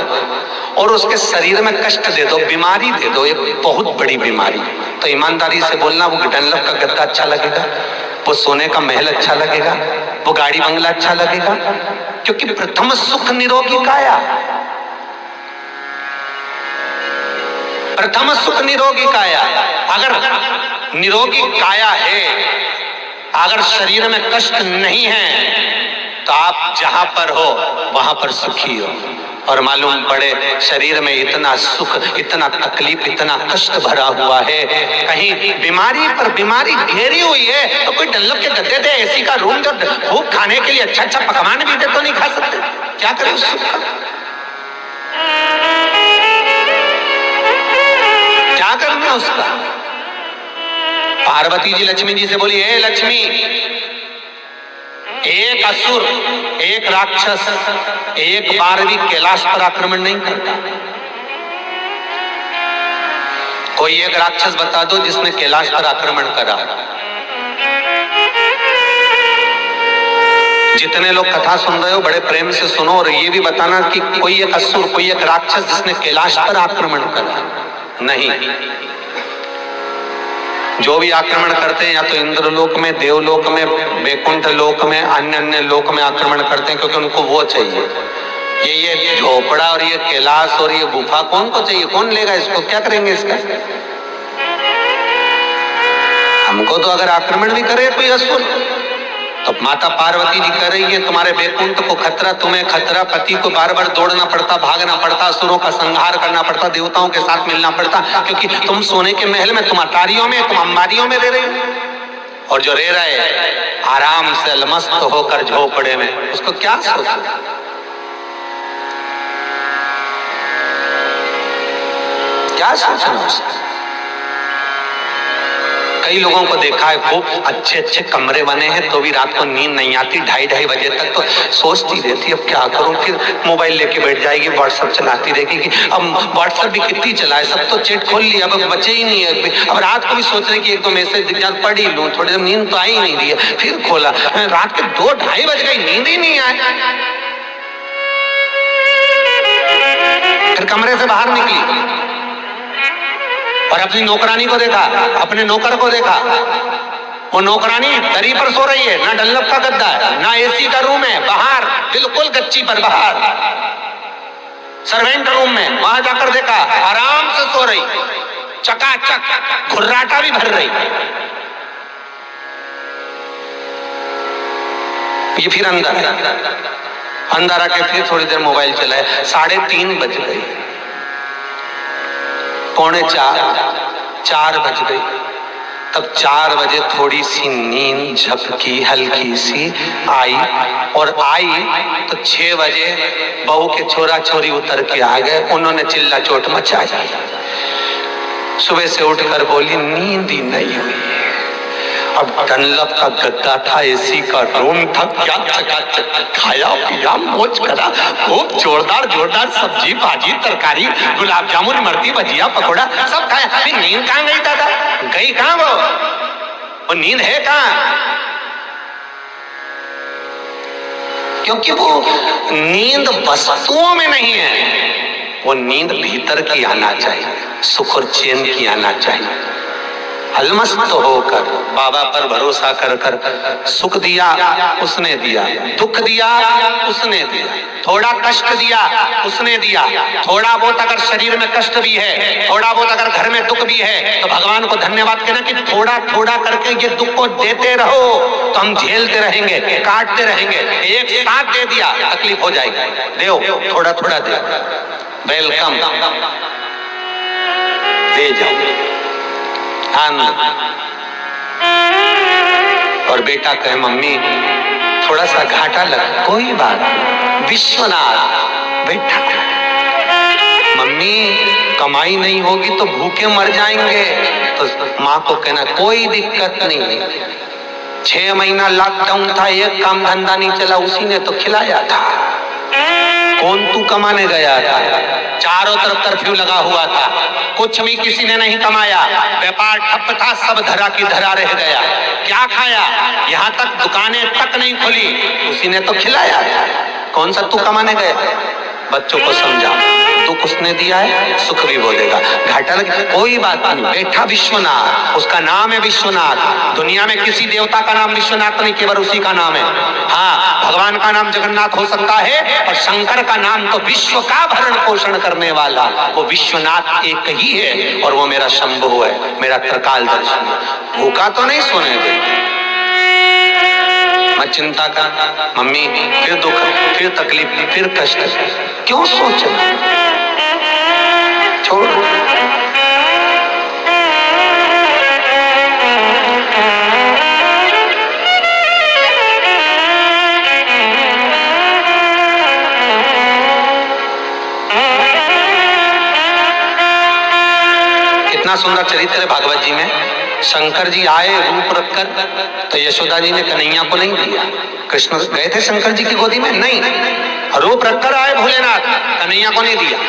और उसके शरीर में कष्ट दे दो, बीमारी दे दो, एक बहुत बड़ी बीमारी, तो ईमानदारी से बोलना वो डनलप का गद्दा अच्छा लगेगा, वो सोने का महल अच्छा लगेगा, वो गाड़ी बंगला अच्छा लगेगा? क्योंकि प्रथम सुख निरोगी काया। प्रथम सुख निरोगी काया। अगर निरोगी काया है, अगर शरीर में कष्ट नहीं है, तो आप जहां पर हो वहां पर सुखी हो। और मालूम पड़े शरीर में इतना सुख, इतना तकलीफ, इतना कष्ट भरा हुआ है, कहीं बीमारी पर बीमारी घेरी हुई है, तो कोई डल्लब के गद्दे दे, एसी का रूम दो, खूब खाने के लिए अच्छा अच्छा पकवान भी दे, तो नहीं खा सकते? क्या करें उस सुख का? क्या करना उसका? पार्वती जी लक्ष्मी जी से बोली, हे लक्ष्मी, एक असुर, एक राक्षस एक बार भी कैलाश पर आक्रमण नहीं करता। कोई एक राक्षस बता दो जिसने कैलाश पर आक्रमण करा। जितने लोग कथा सुन रहे हो बड़े प्रेम से सुनो और ये भी बताना कि कोई एक असुर, कोई एक राक्षस जिसने कैलाश पर आक्रमण करा। नहीं, जो भी आक्रमण करते हैं या तो इंद्रलोक में, देवलोक में, वैकुंठ लोक में, अन्य अन्य लोक में आक्रमण करते हैं, क्योंकि उनको वो चाहिए। ये झोपड़ा और ये कैलाश और ये गुफा कौन को चाहिए? कौन लेगा इसको? क्या करेंगे इसका? हमको तो अगर आक्रमण भी करे कोई असुर, तो माता पार्वती जी कह रही है तुम्हारे वैकुंठ को खतरा, तुम्हें खतरा, पति को बार बार दौड़ना पड़ता, भागना पड़ता, असुरों का संहार करना पड़ता, देवताओं के साथ मिलना पड़ता, क्योंकि तुम सोने के महल में, तुम अटारियों में, तुम अंबारियों में रह रहे हो, और जो रह रहे आराम से अलमस्त होकर झोपड़े में, उसको क्या सोचो? क्या सोचना उसको? कई लोगों को देखा है खूब अच्छे अच्छे कमरे बने हैं तो भी रात को नींद नहीं आती, 2:30 बजे तक तो सोचती रहती अब क्या करूं, फिर मोबाइल लेके बैठ जाएगी, व्हाट्सएप चलाती रहेगी कि अब व्हाट्सएप भी कितनी चलाए, सब तो चैट खोल लिया, अब बचे ही नहीं है। अब रात को भी सोच रहे कि एक दो मैसेज दिख जाए, पढ़ ही लूं, थोड़ी देर नींद तो आ ही नहीं रही है, फिर खोला, रात के 2-2:30 बज गई, नींद ही नहीं आए। फिर कमरे से बाहर निकली और अपनी नौकरानी को देखा, अपने नौकर को देखा, वो नौकरानी दरी पर सो रही है, ना डल्लब का गद्दा है, ना एसी का रूम है, बाहर बिल्कुल गच्ची पर, बाहर सर्वेंट रूम में, वहां जाकर देखा आराम से सो रही, चकाचक घुर्राटा भी भर रही। ये फिर अंदर आके फिर थोड़ी देर मोबाइल चलाए, 3:30 बज गई, 3:45 बज गई। तब 4 बजे थोड़ी सी नींद झपकी हल्की सी आई, और आई तो 6 बजे बहू के छोरा छोरी उतर के आ गए, उन्होंने चिल्ला चोट मचाई। सुबह से उठकर बोली नींद ही नहीं हुई। अब डनलप का गद्दा था, एसी का रूम था, क्या चकाचक खाया पिया मौज करा, खूब जोरदार जोरदार सब्जी भाजी तरकारी, गुलाब जामुन इमरती भजिया पकौड़ा सब खाया। फिर नींद कहाँ गई दादा? गई कहाँ वो नींद है कहाँ? क्योंकि वो नींद वस्तुओं में नहीं है, वो नींद भीतर की आना चाहिए, सुख और चैन की आना चाहिए। अलमस्त होकर बाबा पर भरोसा कर कर, सुख दिया उसने दिया, दुख दिया उसने दिया, थोड़ा कष्ट दिया उसने दिया, थोड़ा बहुत अगर शरीर में कष्ट भी है, थोड़ा बहुत अगर घर में दुख भी है, तो भगवान को धन्यवाद कहना कि थोड़ा थोड़ा करके ये दुख को देते रहो, तो हम झेलते रहेंगे, काटते रहेंगे। एक साथ दे दिया तकलीफ हो जाएगी, दो थोड़ा थोड़ा दे, वेलकम, दे जाओ। और बेटा कहे मम्मी थोड़ा सा घाटा लगा, कोई बात नहीं, विश्वनाथ बेटा, मम्मी कमाई नहीं होगी तो भूखे मर जाएंगे, तो माँ को कहना कोई दिक्कत नहीं, 6 महीना लॉकडाउन था, एक काम धंधा नहीं चला, उसी ने तो खिलाया था। कौन तू कमाने गया था? चारों तरफ कर्फ्यू लगा हुआ था, कुछ भी किसी ने नहीं कमाया, व्यापार ठप था, सब धरा की धरा रह गया। क्या खाया? यहाँ तक दुकानें तक नहीं खुली, उसी ने तो खिलाया था। कौन सा तू कमाने गया? बच्चों को समझा। दुख उसने दिया है, सुख भी वो देगा। घाटा कोई बात नहीं, बैठा विश्वनाथ, उसका नाम है विश्वनाथ। दुनिया में किसी देवता का नाम विश्वनाथ नहीं, केवल उसी का नाम है। हाँ, भगवान का नाम जगन्नाथ हो सकता है, और शंकर का नाम तो विश्व का भरण पोषण करने वाला वो विश्वनाथ एक ही है, और वो मेरा शंभु है, मेरा त्रिकालदर्शी। भूखा तो नहीं सोने दे, मत चिंता कर मम्मी, फिर दुख, फिर तकलीफ, फिर कष्ट, क्यों सोचना, छोड़। कितना सुंदर चरित्र है भागवत जी में। शंकर जी आए रूप रखकर, तो यशोदा जी ने कन्हैया को नहीं दिया। कृष्ण गए थे शंकर जी की गोदी में, नहीं, रूप रखकर आए भोलेनाथ, कन्हैया को नहीं दिया।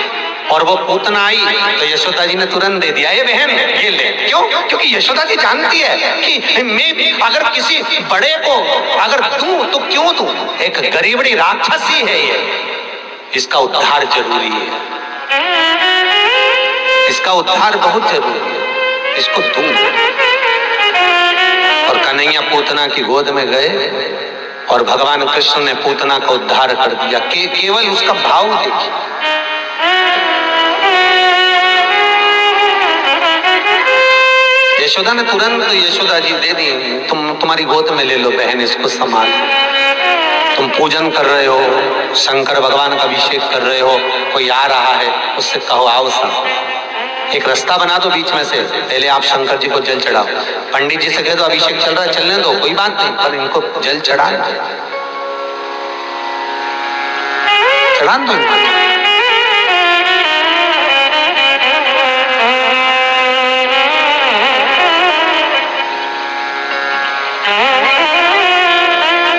और वो पूतना आई तो यशोदा जी ने तुरंत दे दिया, ये बहन ये ले। क्यों? क्योंकि यशोदा जी जानती है कि मैं अगर किसी बड़े को अगर दूं तो क्यों दूं, एक गरीबड़ी राक्षसी है ये, इसका उद्धार जरूरी है, इसका उद्धार बहुत जरूरी है, इसको दूं। और कन्हैया पूतना की गोद में गए और भगवान कृष्ण ने पूतना का उद्धार कर दिया। केवल उसका भाव देखिए। यशोदा ने तुरंत, यशोदा जी दे दी, तुम्हारी गोद में ले लो बहन, इसको संभाल। तुम पूजन कर रहे हो, शंकर भगवान का अभिषेक कर रहे हो, कोई आ रहा है उससे कहो आओ साथ, एक रास्ता बना दो बीच में से, पहले आप शंकर जी को जल चढ़ाओ। पंडित जी से कह दो अभिषेक चल रहा है, चलने दो, कोई बात नहीं, पर इनको जल चढ़ा दो।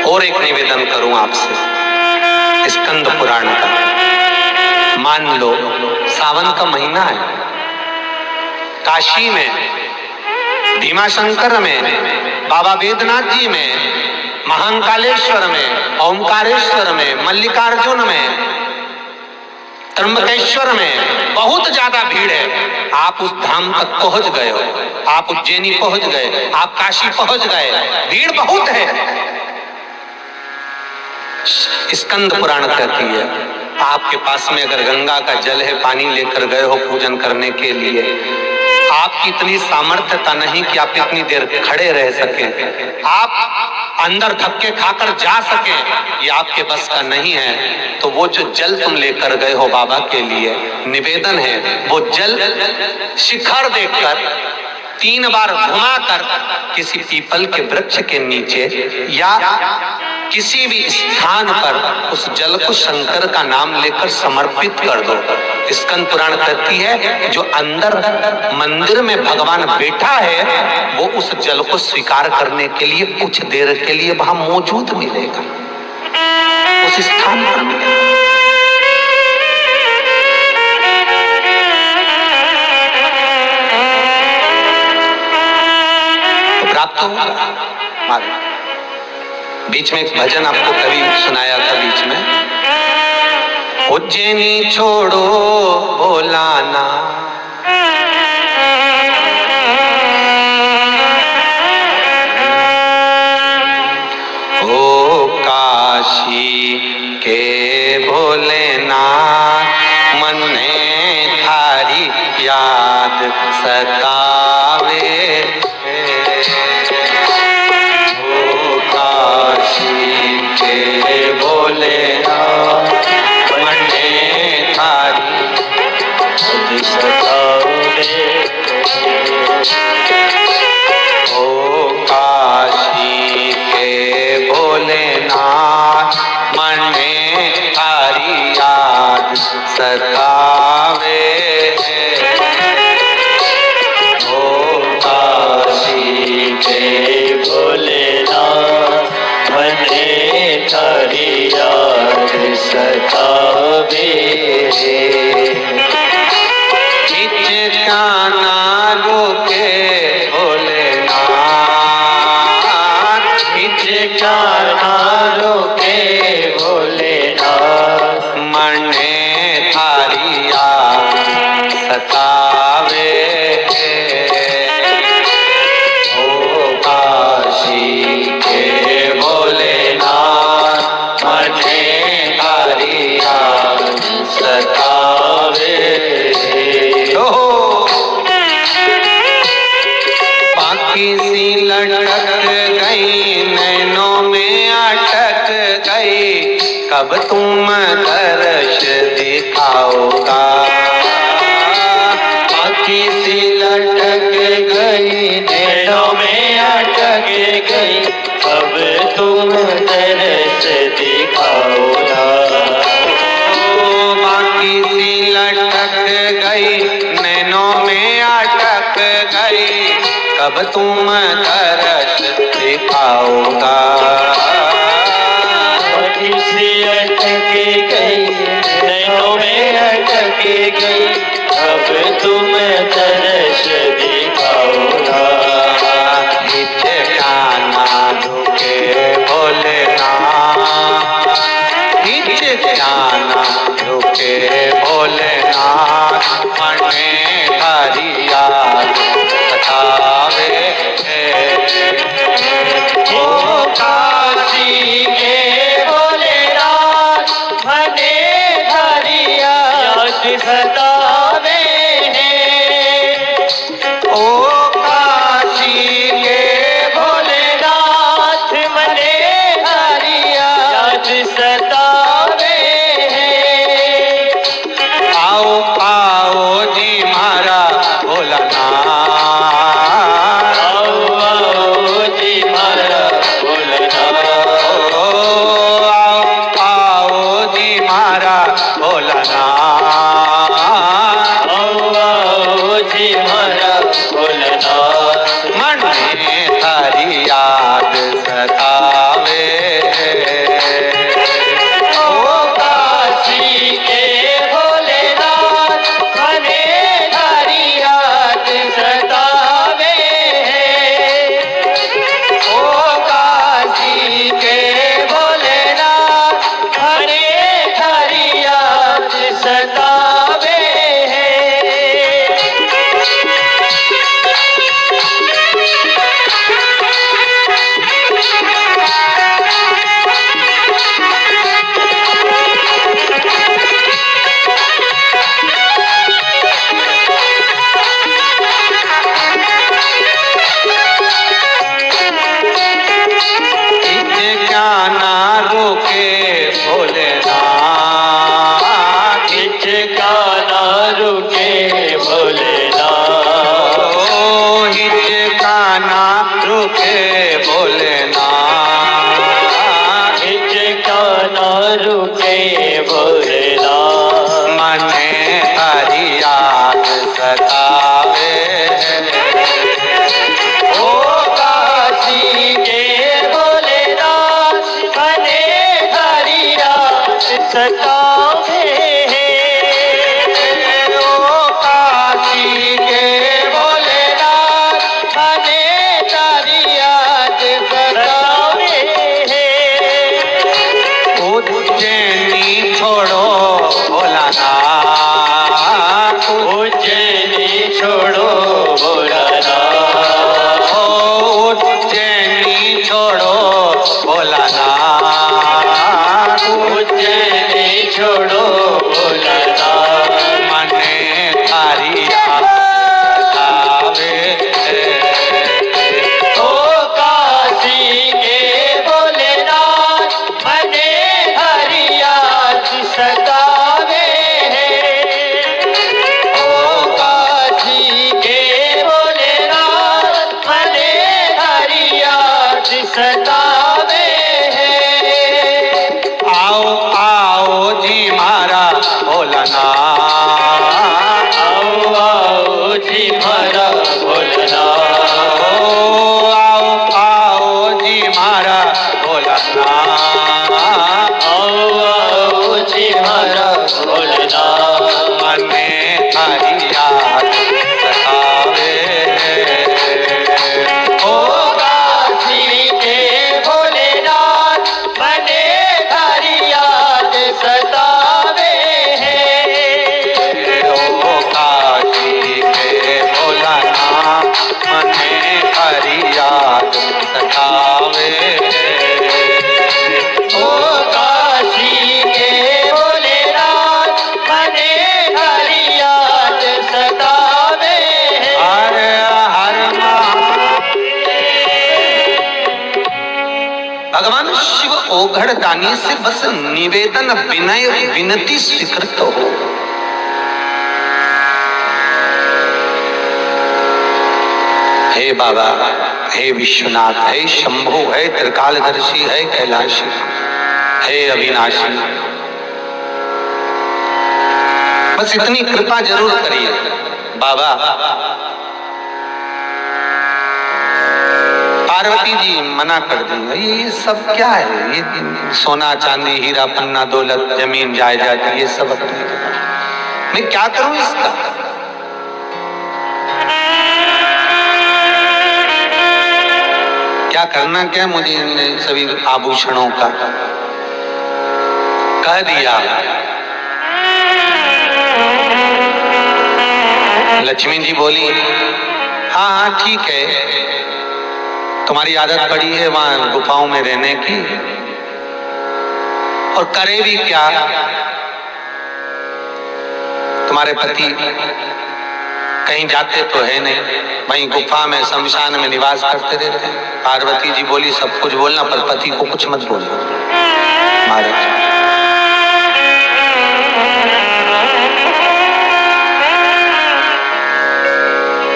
और एक निवेदन करूं आपसे, स्कंद पुराण का। मान लो सावन का महीना है, काशी में, भीमाशंकर में, बाबा वेदनाथ जी में, महाकालेश्वर में, ओमकारेश्वर में, मल्लिकार्जुन में, त्र्यंबकेश्वर में बहुत ज्यादा भीड़ है। आप उस धाम तक पहुंच गए हो, आप उज्जैनी पहुंच गए, आप काशी पहुंच गए, भीड़ बहुत है। स्कंद पुराण कहती है, आपके पास में अगर गंगा का जल है, पानी लेकर गए हो पूजन करने के लिए, आपकी इतनी सामर्थ्यता नहीं कि आप इतनी देर खड़े रह सकें, आप अंदर धक्के खाकर जा सकें, ये आपके बस का नहीं है, तो वो जो जल तुम लेकर गए हो बाबा के लिए, निवेदन है वो जल शिखर देखकर 3 बार घुमाकर किसी पीपल के वृक्ष के नीचे या किसी भी स्थान पर उस जल को शंकर का नाम लेकर समर्पित कर दो। स्कंद पुराण कहती है जो अंदर मंदिर में भगवान बैठा है वो उस जल को स्वीकार करने के लिए कुछ देर के लिए वहां मौजूद मिलेगा, उस स्थान पर मिलेगा। तो प्राप्त होगा। बीच में एक भजन आपको कभी सुनाया था, बीच में, उज्जैनी छोड़ो बोलाना, ओ काशी के भोलेनाथ, मन में थारी याद सतावे, भोलेनाथ मन में थारी सतावे, ओ काशी के भोलेनाथ मन में थारी याद सतावे, ओ काशी के भोलेनाथ मन में थारी याद सतावे, ठिकाना रोके भोलेनाथ, ठिकाना रोके भोलेनाथ, मन में थारी याद गई, नैनों में अटक गई, कब तुम दर्श दिखाओगा। आँखी सी लटक गई, नैनों में अटक गई, कब तुम दर्श दिखाओगा। बाकी सी लटक गई, नैनों में अटक गई, कब तुम दर्श दिखाओगा। बाकी सी अटक गई, नैनों में अटक गई, कब तुम दर्श दिखाओगा। हिचकाना रुके भोलेनाथ, हिचकाना रुके भोलेनाथ, मने हरि याद सतावे। ओ काशी के भोलेनाथ, मने हरि याद सतावे। ओ काशी के भोलेनाथ, मने हरि याद सतावे। आओ आओ जी मारा भोलानाथ, आओ आओ जी मारा भोलानाथ, आओ आओ जी मारा भोलानाथ, आओ आओ जी मारा भोलानाथ, मन में हरि याद सतावे। ओ काशी के भोलेनाथ, मने हरि याद सतावे। ओ काशी के भोलेनाथ, मने हरि याद सतावे। हिचकाना रुके भोलेनाथ, हिचकाना रुके भोलेनाथ, ओ हिचकाना रुके भोलेनाथ, हिचकाना रुके भोलेनाथ, मने हरि याद सतावे। ओ काशी के भोलेनाथ, मने हरि याद सतावे। ओ काशी के भोलेनाथ, मने हरि याद सतावे। उज्जैनी छोड़ो भोलानाथ, उज्जैनी छोड़ो भोलानाथ, ओ उज्जैनी छोड़ो भोलानाथ, उज्जैनी छोड़ो भोलानाथ, मने हरि याद सतावे। ओ काशी के भोलेनाथ, मने हरि याद सतावे। ओ काशी के भोलेनाथ, मने हरि याद सतावे। आओ आओ जी मारा भोलानाथ, आओ आओ जी मारा भोलानाथ, ओ आओ आओ जी मारा भोलानाथ, आओ आओ जी मारा भोलानाथ, मने हरि याद सतावे। ओ काशी के भगवान शिव ओघड़ दानी से बस निवेदन विनय विनती स्वीकृत हो। हे बाबा, हे विश्वनाथ, हे शंभु, हे त्रिकालदर्शी, हे कैलाशी, हे अविनाशी, बस इतनी कृपा जरूर करिए बाबा। पार्वती जी मना कर दी, ये सब क्या है, ये सोना चांदी हीरा पन्ना दौलत जमीन जायदाद ये सब अपनी जगह, मैं क्या करूं इसका? क्या करना क्या मुझे इन सभी आभूषणों का? कह दिया। लक्ष्मी जी बोली, हाँ हाँ ठीक है, तुम्हारी आदत पड़ी है वहां गुफाओं में रहने की, और करे भी क्या, तुम्हारे पति कहीं जाते तो है नहीं, वहीं गुफा में शमशान में निवास करते रहते। पार्वती जी बोली, सब कुछ बोलना पर पति को कुछ मत बोलना। महाराज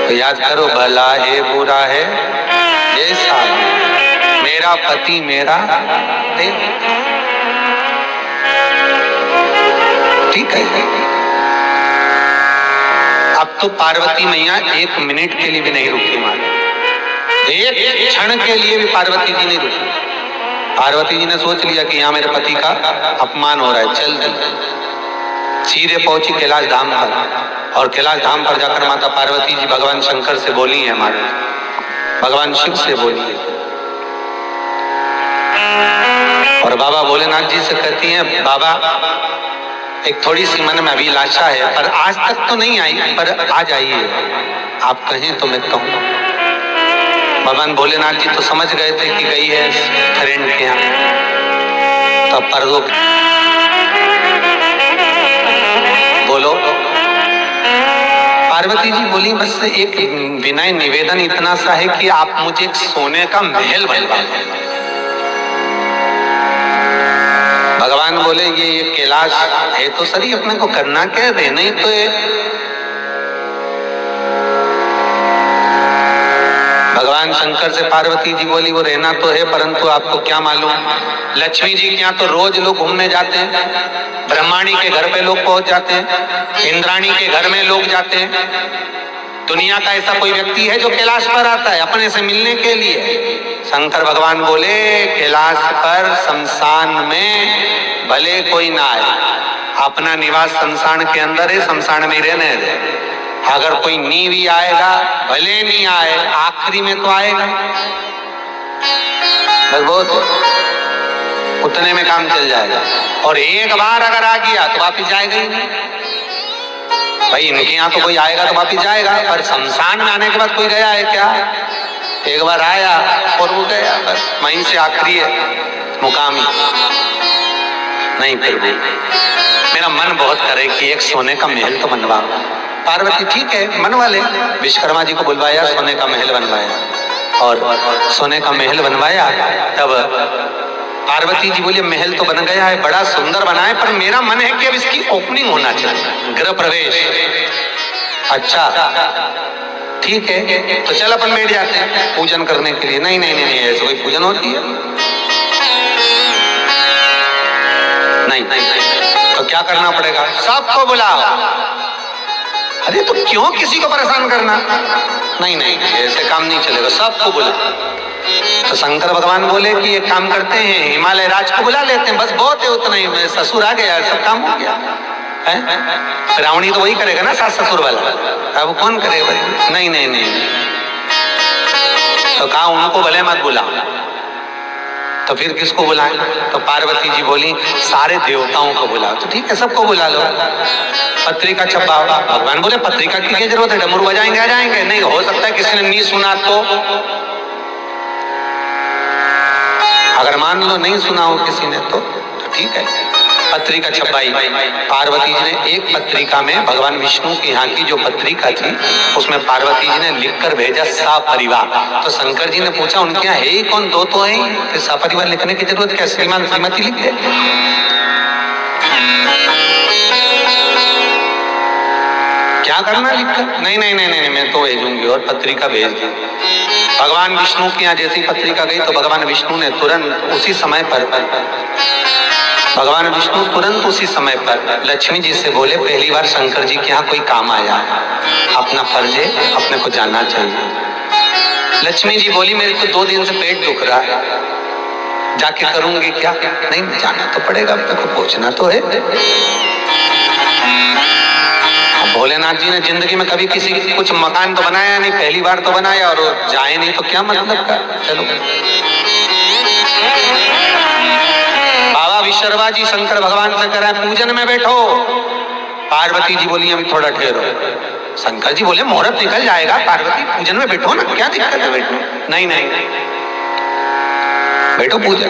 तो याद करो, भला है बुरा है जैसा, मेरा पति मेरा देव, ठीक है। अब तो पार्वती मैया एक मिनट के लिए भी नहीं रुकी, मारे एक क्षण के लिए भी पार्वती जी नहीं रुकी। पार्वती जी ने सोच लिया कि यहाँ मेरे पति का अपमान हो रहा है, चल दी सीधे पहुंची कैलाश धाम पर, और कैलाश धाम पर जाकर माता पार्वती जी भगवान शंकर से बोली है, हमारे भगवान शिव से बोली है, और बाबा भोलेनाथ जी से कहती हैं, बाबा एक थोड़ी सी मन में अभिलाषा है, पर आज तक तो नहीं आई, पर आज आई है, आप कहें तो मैं कहूँ। भगवान भोलेनाथ जी तो समझ गए थे कि गई है फ्रेंड के यहाँ, तो पर्दों बोलो। पार्वती जी बोली, बस एक विनय निवेदन इतना सा है कि आप मुझे एक सोने का महल बनवा दें। भगवान बोले, ये कैलाश है तो सही, अपने को करना क्या है, रहना ही तो है। भगवान शंकर से पार्वती जी बोली, वो रहना तो है, परंतु आपको क्या मालूम, लक्ष्मी जी के यहाँ तो रोज लोग घूमने जाते हैं, ब्रह्माणी के घर पे लोग पहुंच जाते हैं, इंद्राणी के घर में लोग जाते हैं। दुनिया का ऐसा कोई व्यक्ति है जो कैलाश पर आता है अपने से मिलने के लिए? शंकर भगवान बोले, कैलाश पर शमशान में भले कोई ना आए, अपना निवास शमशान के अंदर है, शमशान में रहने दे। अगर कोई नी भी आएगा, भले नहीं आए, आखिरी में तो आएगा, बस बहुत उतने में काम चल जाएगा। और एक बार अगर आ गया तो वापिस जाएगा ही नहीं। भाई इनके यहाँ तो कोई आएगा तो वापिस जाएगा, पर शमशान में आने के बाद कोई गया है क्या? एक बार आया और वो गया, बस वहीं से आखिरी है मुकामी। नहीं प्रभु, मेरा मन बहुत करे कि एक सोने का महल तो बनवा। पार्वती ठीक है बनवा ले, विश्वकर्मा जी को बुलवाया, सोने का महल बनवाया, और सोने का महल बनवाया। तब पार्वती जी बोली, महल तो बन गया है, बड़ा सुंदर बना है, पर मेरा मन है कि अब इसकी ओपनिंग होना चाहिए, गृह प्रवेश। अच्छा ठीक है, तो चल अपन बैठ जाते हैं पूजन करने के लिए। नहीं नहीं नहीं, नहीं ऐसे कोई पूजन होती है? नहीं, तो क्या करना पड़ेगा? सबको बुलाओ। अरे तो क्यों किसी को परेशान करना? नहीं नहीं, ऐसे काम नहीं चलेगा, सबको बुलाओ। तो शंकर भगवान बोले कि एक काम करते हैं, हिमालय राज को बुला लेते हैं, बस बहुत है उतना ही, मेरे ससुर आ गया, सब काम हो गया है। रावणी तो वही करेगा ना, सास ससुर वाला, अब कौन करेगा? नहीं नहीं नहीं, तो कहा उनको भले मत बुलाओ, तो फिर किसको बुलाएं? तो पार्वती जी बोली, सारे देवताओं को बुलाओ। तो ठीक है, सबको बुला लो, पत्रिका छपाओ। भगवान बोले, पत्रिका की क्या जरूरत है, डमरू बजाएंगे आ जाएंगे। नहीं, हो सकता है किसी ने नहीं सुना तो, अगर मान लो नहीं सुना हो किसी ने तो ठीक है, पत्रिका छपाई। पार्वती जी ने एक पत्रिका में भगवान विष्णु के यहाँ की जो पत्रिका थी उसमें पार्वती जी ने लिखकर भेजा सपरिवार। तो शंकर जी ने पूछा उनके यहाँ है कौन, दो तो है, फिर सपरिवार लिखने की जरूरत क्या, श्रीमान श्रीमती लिख दे। क्या करना लिखकर, नहीं नहीं नहीं नहीं मैं तो भेजूंगी, और पत्रिका भेज दी। भगवान विष्णु के यहाँ जैसी पत्रिका गई तो भगवान विष्णु ने तुरंत उसी समय पर लक्ष्मी जी से बोले पहली बार शंकर जी के यहाँ कोई काम आया, अपना फर्ज है, अपने को जानना चाहिए। लक्ष्मी जी बोली मेरे तो 2 दिन से पेट दुख रहा है, जाके करूंगी क्या, नहीं जाना तो पड़ेगा, अपने को पहुंचना तो है। भोलेनाथ जी ने जिंदगी में कभी किसी कुछ मकान तो बनाया नहीं, पहली बार तो बनाया, और जाए नहीं तो क्या मतलब का। चलो बाबा विश्वकर्मा जी शंकर भगवान से कह रहे हैं पूजन में बैठो। पार्वती जी बोली अभी थोड़ा ठहरो। शंकर जी बोले मुहूर्त निकल जाएगा, पार्वती पूजन में बैठो ना, क्या दिक्कत है बैठो। नहीं नहीं बैठो पूजन।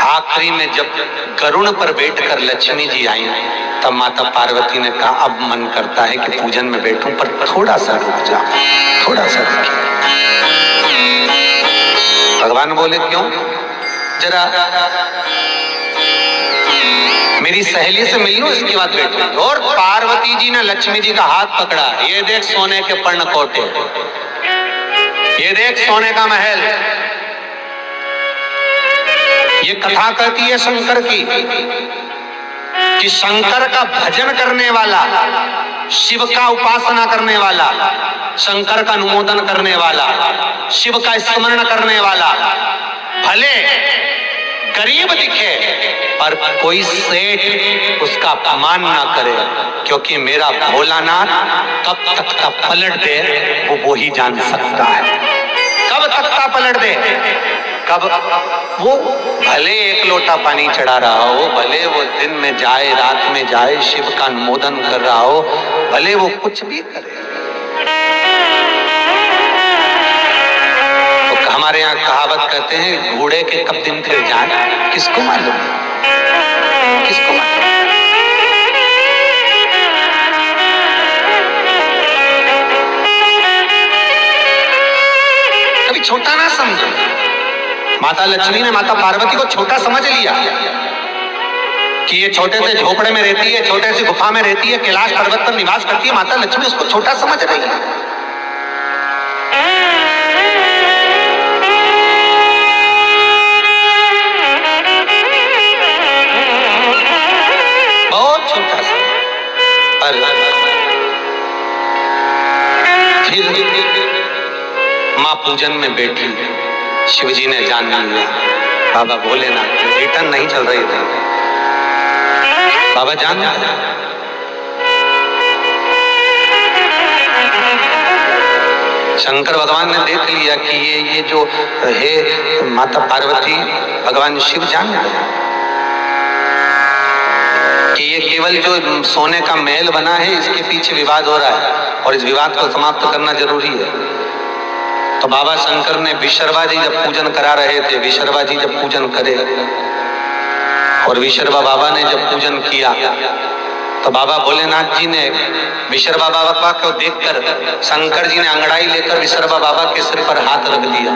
आखिरी में जब गरुड़ पर बैठकर लक्ष्मी जी आई तब माता पार्वती ने कहा अब मन करता है कि पूजन में बैठूं, पर थोड़ा सा रुक जा, थोड़ा सा रुकिए। भगवान बोले क्यों, जरा मेरी सहेली से मिल लूं इसके बाद बैठो। और पार्वती जी ने लक्ष्मी जी का हाथ पकड़ा, ये देख सोने के पर्णकोटे, ये देख सोने का महल। ये कथा कहती है शंकर की कि शंकर का भजन करने वाला, शिव का उपासना करने वाला, शंकर का अनुमोदन करने वाला, शिव का स्मरण करने वाला, भले गरीब दिखे पर कोई सेठ उसका अपमान ना करे, क्योंकि मेरा भोलानाथ कब तक का पलट दे वो ही जान सकता है। कब तक का पलट दे, कब वो भले 1 लोटा पानी चढ़ा रहा हो, भले वो दिन में जाए रात में जाए शिव का अनुमोदन कर रहा हो, भले वो कुछ भी करे। तो हमारे यहाँ कहावत कहते हैं घोड़े के कब दिन फिर जाए, किसको मालूम, किसको मालूम। कभी छोटा ना समझो। माता लक्ष्मी ने माता पार्वती को छोटा समझ लिया कि ये छोटे से झोपड़े में रहती है, छोटे से गुफा में रहती है, कैलाश पर्वत पर निवास करती है। माता लक्ष्मी उसको छोटा समझ रही है। बहुत छोटा सा। पर फिर मां पूजन में बैठी, शिवजी ने जान लिया बाबा भोलेनाथ रिटर्न नहीं चल रही थी, बाबा जान लिया। शंकर भगवान ने देख लिया कि ये जो है माता पार्वती भगवान शिव जान गए कि ये केवल जो सोने का महल बना है इसके पीछे विवाद हो रहा है और इस विवाद को समाप्त करना जरूरी है। तो बाबा शंकर ने विश्वकर्मा जी जब पूजन करा रहे थे, विश्वकर्मा जी जब पूजन करे और विश्वकर्मा बाबा ने जब पूजन किया तो बाबा भोलेनाथ जी ने विश्वकर्मा बाबा को देखकर शंकर जी ने अंगड़ाई लेकर विश्वकर्मा बाबा के सिर पर हाथ रख दिया।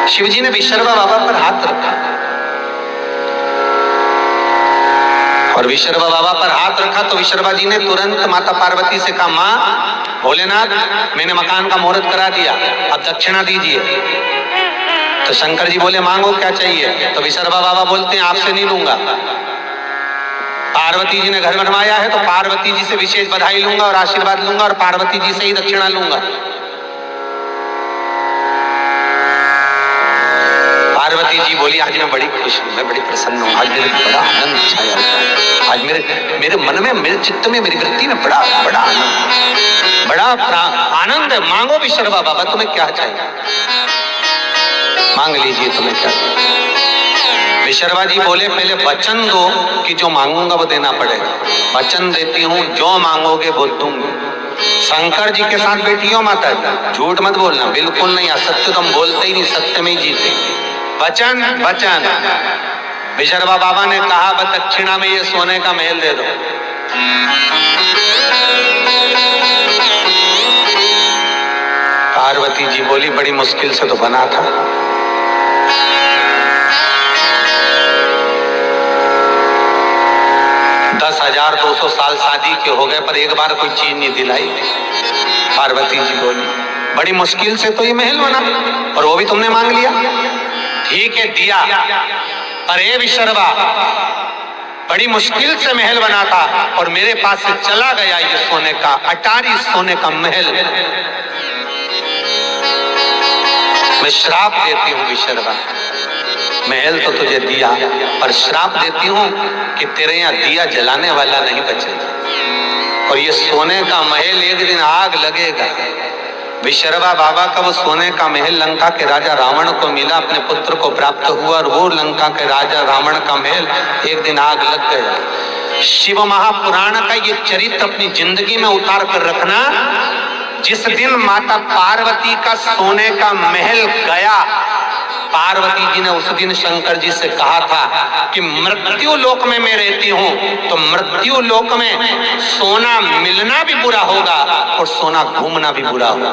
शिव जी ने विश्वकर्मा बाबा पर हाथ रखा और विश्वकर्मा बाबा पर हाथ रखा तो विश्वकर्मा जी ने तुरंत माता पार्वती से कहा मां भोलेनाथ मैंने मकान का मुहूर्त करा दिया, अब दक्षिणा दीजिए। तो शंकर जी बोले मांगो क्या चाहिए। तो विश्वकर्मा बाबा बोलते हैं आपसे नहीं लूंगा, पार्वती जी ने घर बनवाया है तो पार्वती जी से विशेष बधाई लूंगा और आशीर्वाद लूंगा और पार्वती जी से ही दक्षिणा लूंगा। पार्वती जी बोली आज मैं बड़ी खुश हूँ, मैं बड़ी प्रसन्न हूँ, आज मेरे बड़ा आनंद छाया है, आज मेरे मन में, मेरे चित्त में, मेरी वृत्ति में बड़ा आनंद, बड़ा आनंद है। मांगो विश्वकर्मा बाबा तुम्हें क्या चाहिए, मांग लीजिए तुम्हें क्या चाहिए। विश्वकर्मा जी बोले पहले वचन दो कि जो मांगूंगा वो देना पड़ेगा। वचन देती हूँ जो मांगोगे वो दूंगी, शंकर जी के साथ बैठी हो माता जी, झूठ मत बोलना, बिल्कुल नहीं, असत्य तो हम बोलते ही नहीं, सत्य में ही जीते। वचन वचन विशर्वा बाबा ने कहा दक्षिणा में ये सोने का महल दे दो। पार्वती जी बोली बड़ी मुश्किल से तो बना था। दस 1200 साल शादी के हो गए पर एक बार कोई चीज नहीं दिलाई। पार्वती जी बोली बड़ी मुश्किल से तो ये महल बना और वो भी तुमने मांग लिया। ठीक है दिया, पर ए विशर्वा बड़ी मुश्किल से महल बना था और मेरे पास से चला गया ये सोने का अटारी सोने का महल। मैं श्राप देती हूँ विशर्वा, महल तो तुझे दिया पर श्राप देती हूँ कि तेरे यहाँ दिया जलाने वाला नहीं बचेगा और ये सोने का महल एक दिन आग लगेगा। विशर्वा बाबा का वो सोने का महल लंका के राजा रावण को मिला, अपने पुत्र को प्राप्त हुआ और वो लंका के राजा रावण का महल एक दिन आग लग गया। शिव महापुराण का ये चरित्र अपनी जिंदगी में उतार कर रखना। जिस दिन माता पार्वती का सोने का महल गया, पार्वती जी ने उस दिन शंकर जी से कहा था कि मृत्यु लोक में मैं रहती हूँ तो मृत्यु लोक में सोना मिलना भी बुरा होगा और सोना घूमना भी बुरा होगा।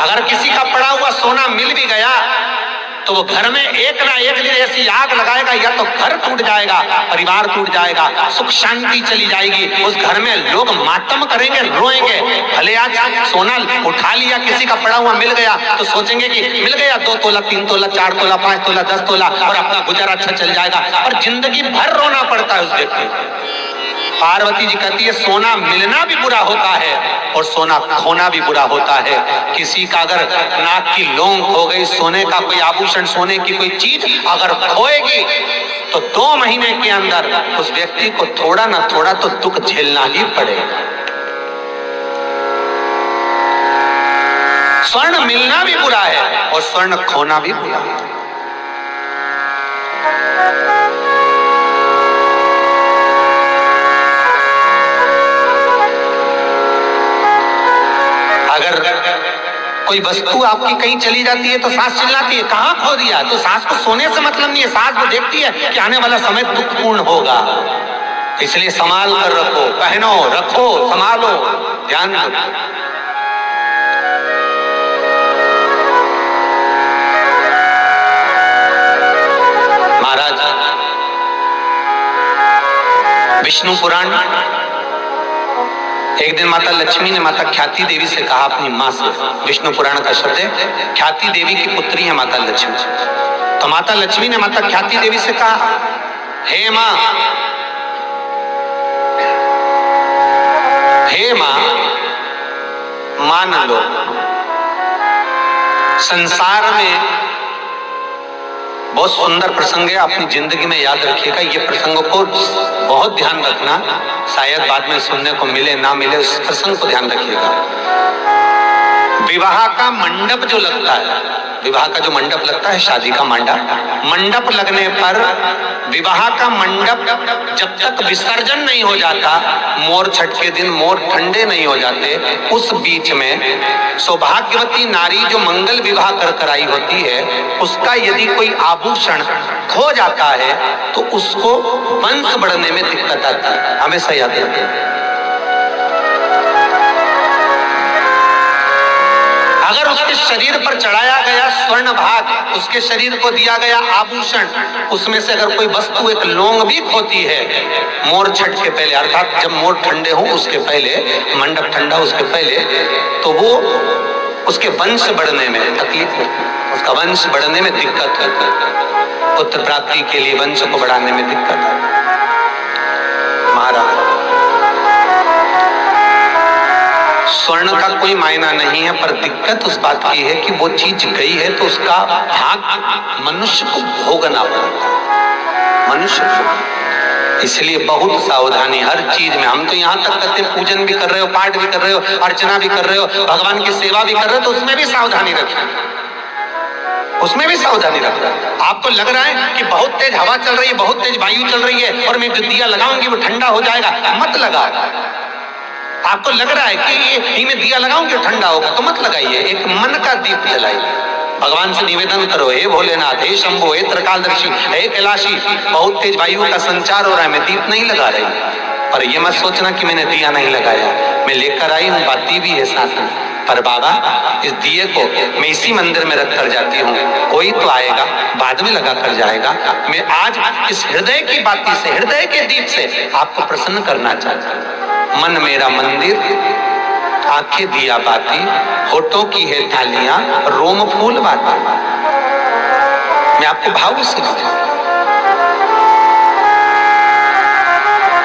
अगर किसी का पड़ा हुआ सोना मिल भी गया तो वो घर में एक ना एक दिन ऐसी आग लगाएगा, या तो घर टूट जाएगा, परिवार टूट जाएगा, सुख शांति चली जाएगी, उस घर में लोग मातम करेंगे, रोएंगे। भले आज सोना उठा लिया, किसी का पड़ा हुआ मिल गया तो सोचेंगे कि मिल गया 2 तोला 3 तोला 4 तोला 5 तोला 10 तोला और अपना गुजारा अच्छा चल जाएगा, और जिंदगी भर रोना पड़ता है उस व्यक्ति को। पार्वती जी कहती है सोना मिलना भी बुरा होता है और सोना खोना भी बुरा होता है। किसी का अगर नाक की लौंग खो गई, सोने का कोई आभूषण, सोने की कोई चीज अगर खोएगी तो 2 महीने के अंदर उस व्यक्ति को थोड़ा ना थोड़ा तो दुख झेलना ही पड़ेगा। स्वर्ण मिलना भी बुरा है और स्वर्ण खोना भी बुरा है। अगर कोई वस्तु आपकी कहीं चली जाती है तो सास चिल्लाती है कहाँ खो दिया, तो सास को सोने से मतलब नहीं है, सास वो देखती है कि आने वाला समय दुखपूर्ण होगा, इसलिए संभाल कर रखो, पहनो, रखो, संभालो, ध्यान रखो। महाराज विष्णु पुराण, एक दिन माता लक्ष्मी ने माता ख्याति देवी से कहा अपनी माँ से, विष्णु पुराण का शब्द है, ख्याति देवी की पुत्री है माता लक्ष्मी। तो माता लक्ष्मी ने माता ख्याति देवी से कहा, हे माँ, हे माँ, मान लो संसार में बहुत सुंदर प्रसंग है, अपनी जिंदगी में याद रखिएगा, ये प्रसंगों को बहुत ध्यान रखना, शायद बाद में सुनने को मिले ना मिले, उस प्रसंग को ध्यान रखिएगा। विवाह का मंडप जो लगता है, विवाह का जो मंडप लगता है, शादी का मंडप लगने पर विवाह का मंडप जब तक विसर्जन नहीं हो जाता, मोर छठ के दिन मोर ठंडे नहीं हो जाते, उस बीच में सौभाग्यवती नारी जो मंगल विवाह कर आई होती है, उसका यदि कोई आभूषण खो जाता है तो उसको वंश बढ़ने में दिक्कत आती है, हमेशा याद रखें। अगर उसके शरीर पर चढ़ाया गया स्वर्ण भाग, उसके शरीर को दिया गया आभूषण, उसमें से अगर कोई वस्तु एक लौंग भी खोती है मोर छठ के पहले, अर्थात जब मोर ठंडे हो उसके पहले, मंडप ठंडा उसके पहले, तो वो उसके वंश बढ़ने में तकलीफ हो, उसका वंश बढ़ने में दिक्कत है, पुत्र प्राप्ति के लिए वंश को बढ़ाने में दिक्कत है। महाराज स्वर्ण का कोई मायना नहीं है, पर दिक्कत उस बात की है कि वो चीज गई है तो उसका भाग मनुष्य को भोगना पड़ता है, मनुष्य को। इसलिए बहुत सावधानी हर चीज में। हम तो यहाँ तक कहते हैं पूजन भी कर रहे हो, पाठ भी कर रहे हो, अर्चना भी कर रहे हो, भगवान की सेवा भी कर रहे हो, तो उसमें भी सावधानी रखें, उसमें भी सावधानी रखना। आपको लग रहा है कि बहुत तेज हवा चल रही है, बहुत तेज वायु चल रही है और मैं जो दिया लगाऊंगी वो ठंडा हो जाएगा, मत लगाओ। आपको लग रहा है कि ये मैं दिया लगाऊंगी तो ठंडा होगा, तो मत लगाइए। एक मन का दीप जलाइए, भगवान से निवेदन करो, हे भोलेनाथ, हे शंभो, हे त्रिकालदर्शी, हे कैलाशी, बहुत तेज वायु का संचार हो रहा है, मैं दीप नहीं लगा रही। पर ये मत सोचना कि मैंने दिया नहीं लगाया, मैं लेकर आई हूँ, बाती भी है साथ में। पर बाबा, इस दिए को मैं इसी मंदिर में रख कर जाती हूँ, कोई तो आएगा बाद में लगा कर जाएगा। मैं आज इस हृदय की बाती से, हृदय के दीप से आपको प्रसन्न करना चाहता हूँ। मन मेरा मंदिर, आंखें दिया बाती, होठों की है थालियां, रोम फूल बाती। मैं आपको भाव से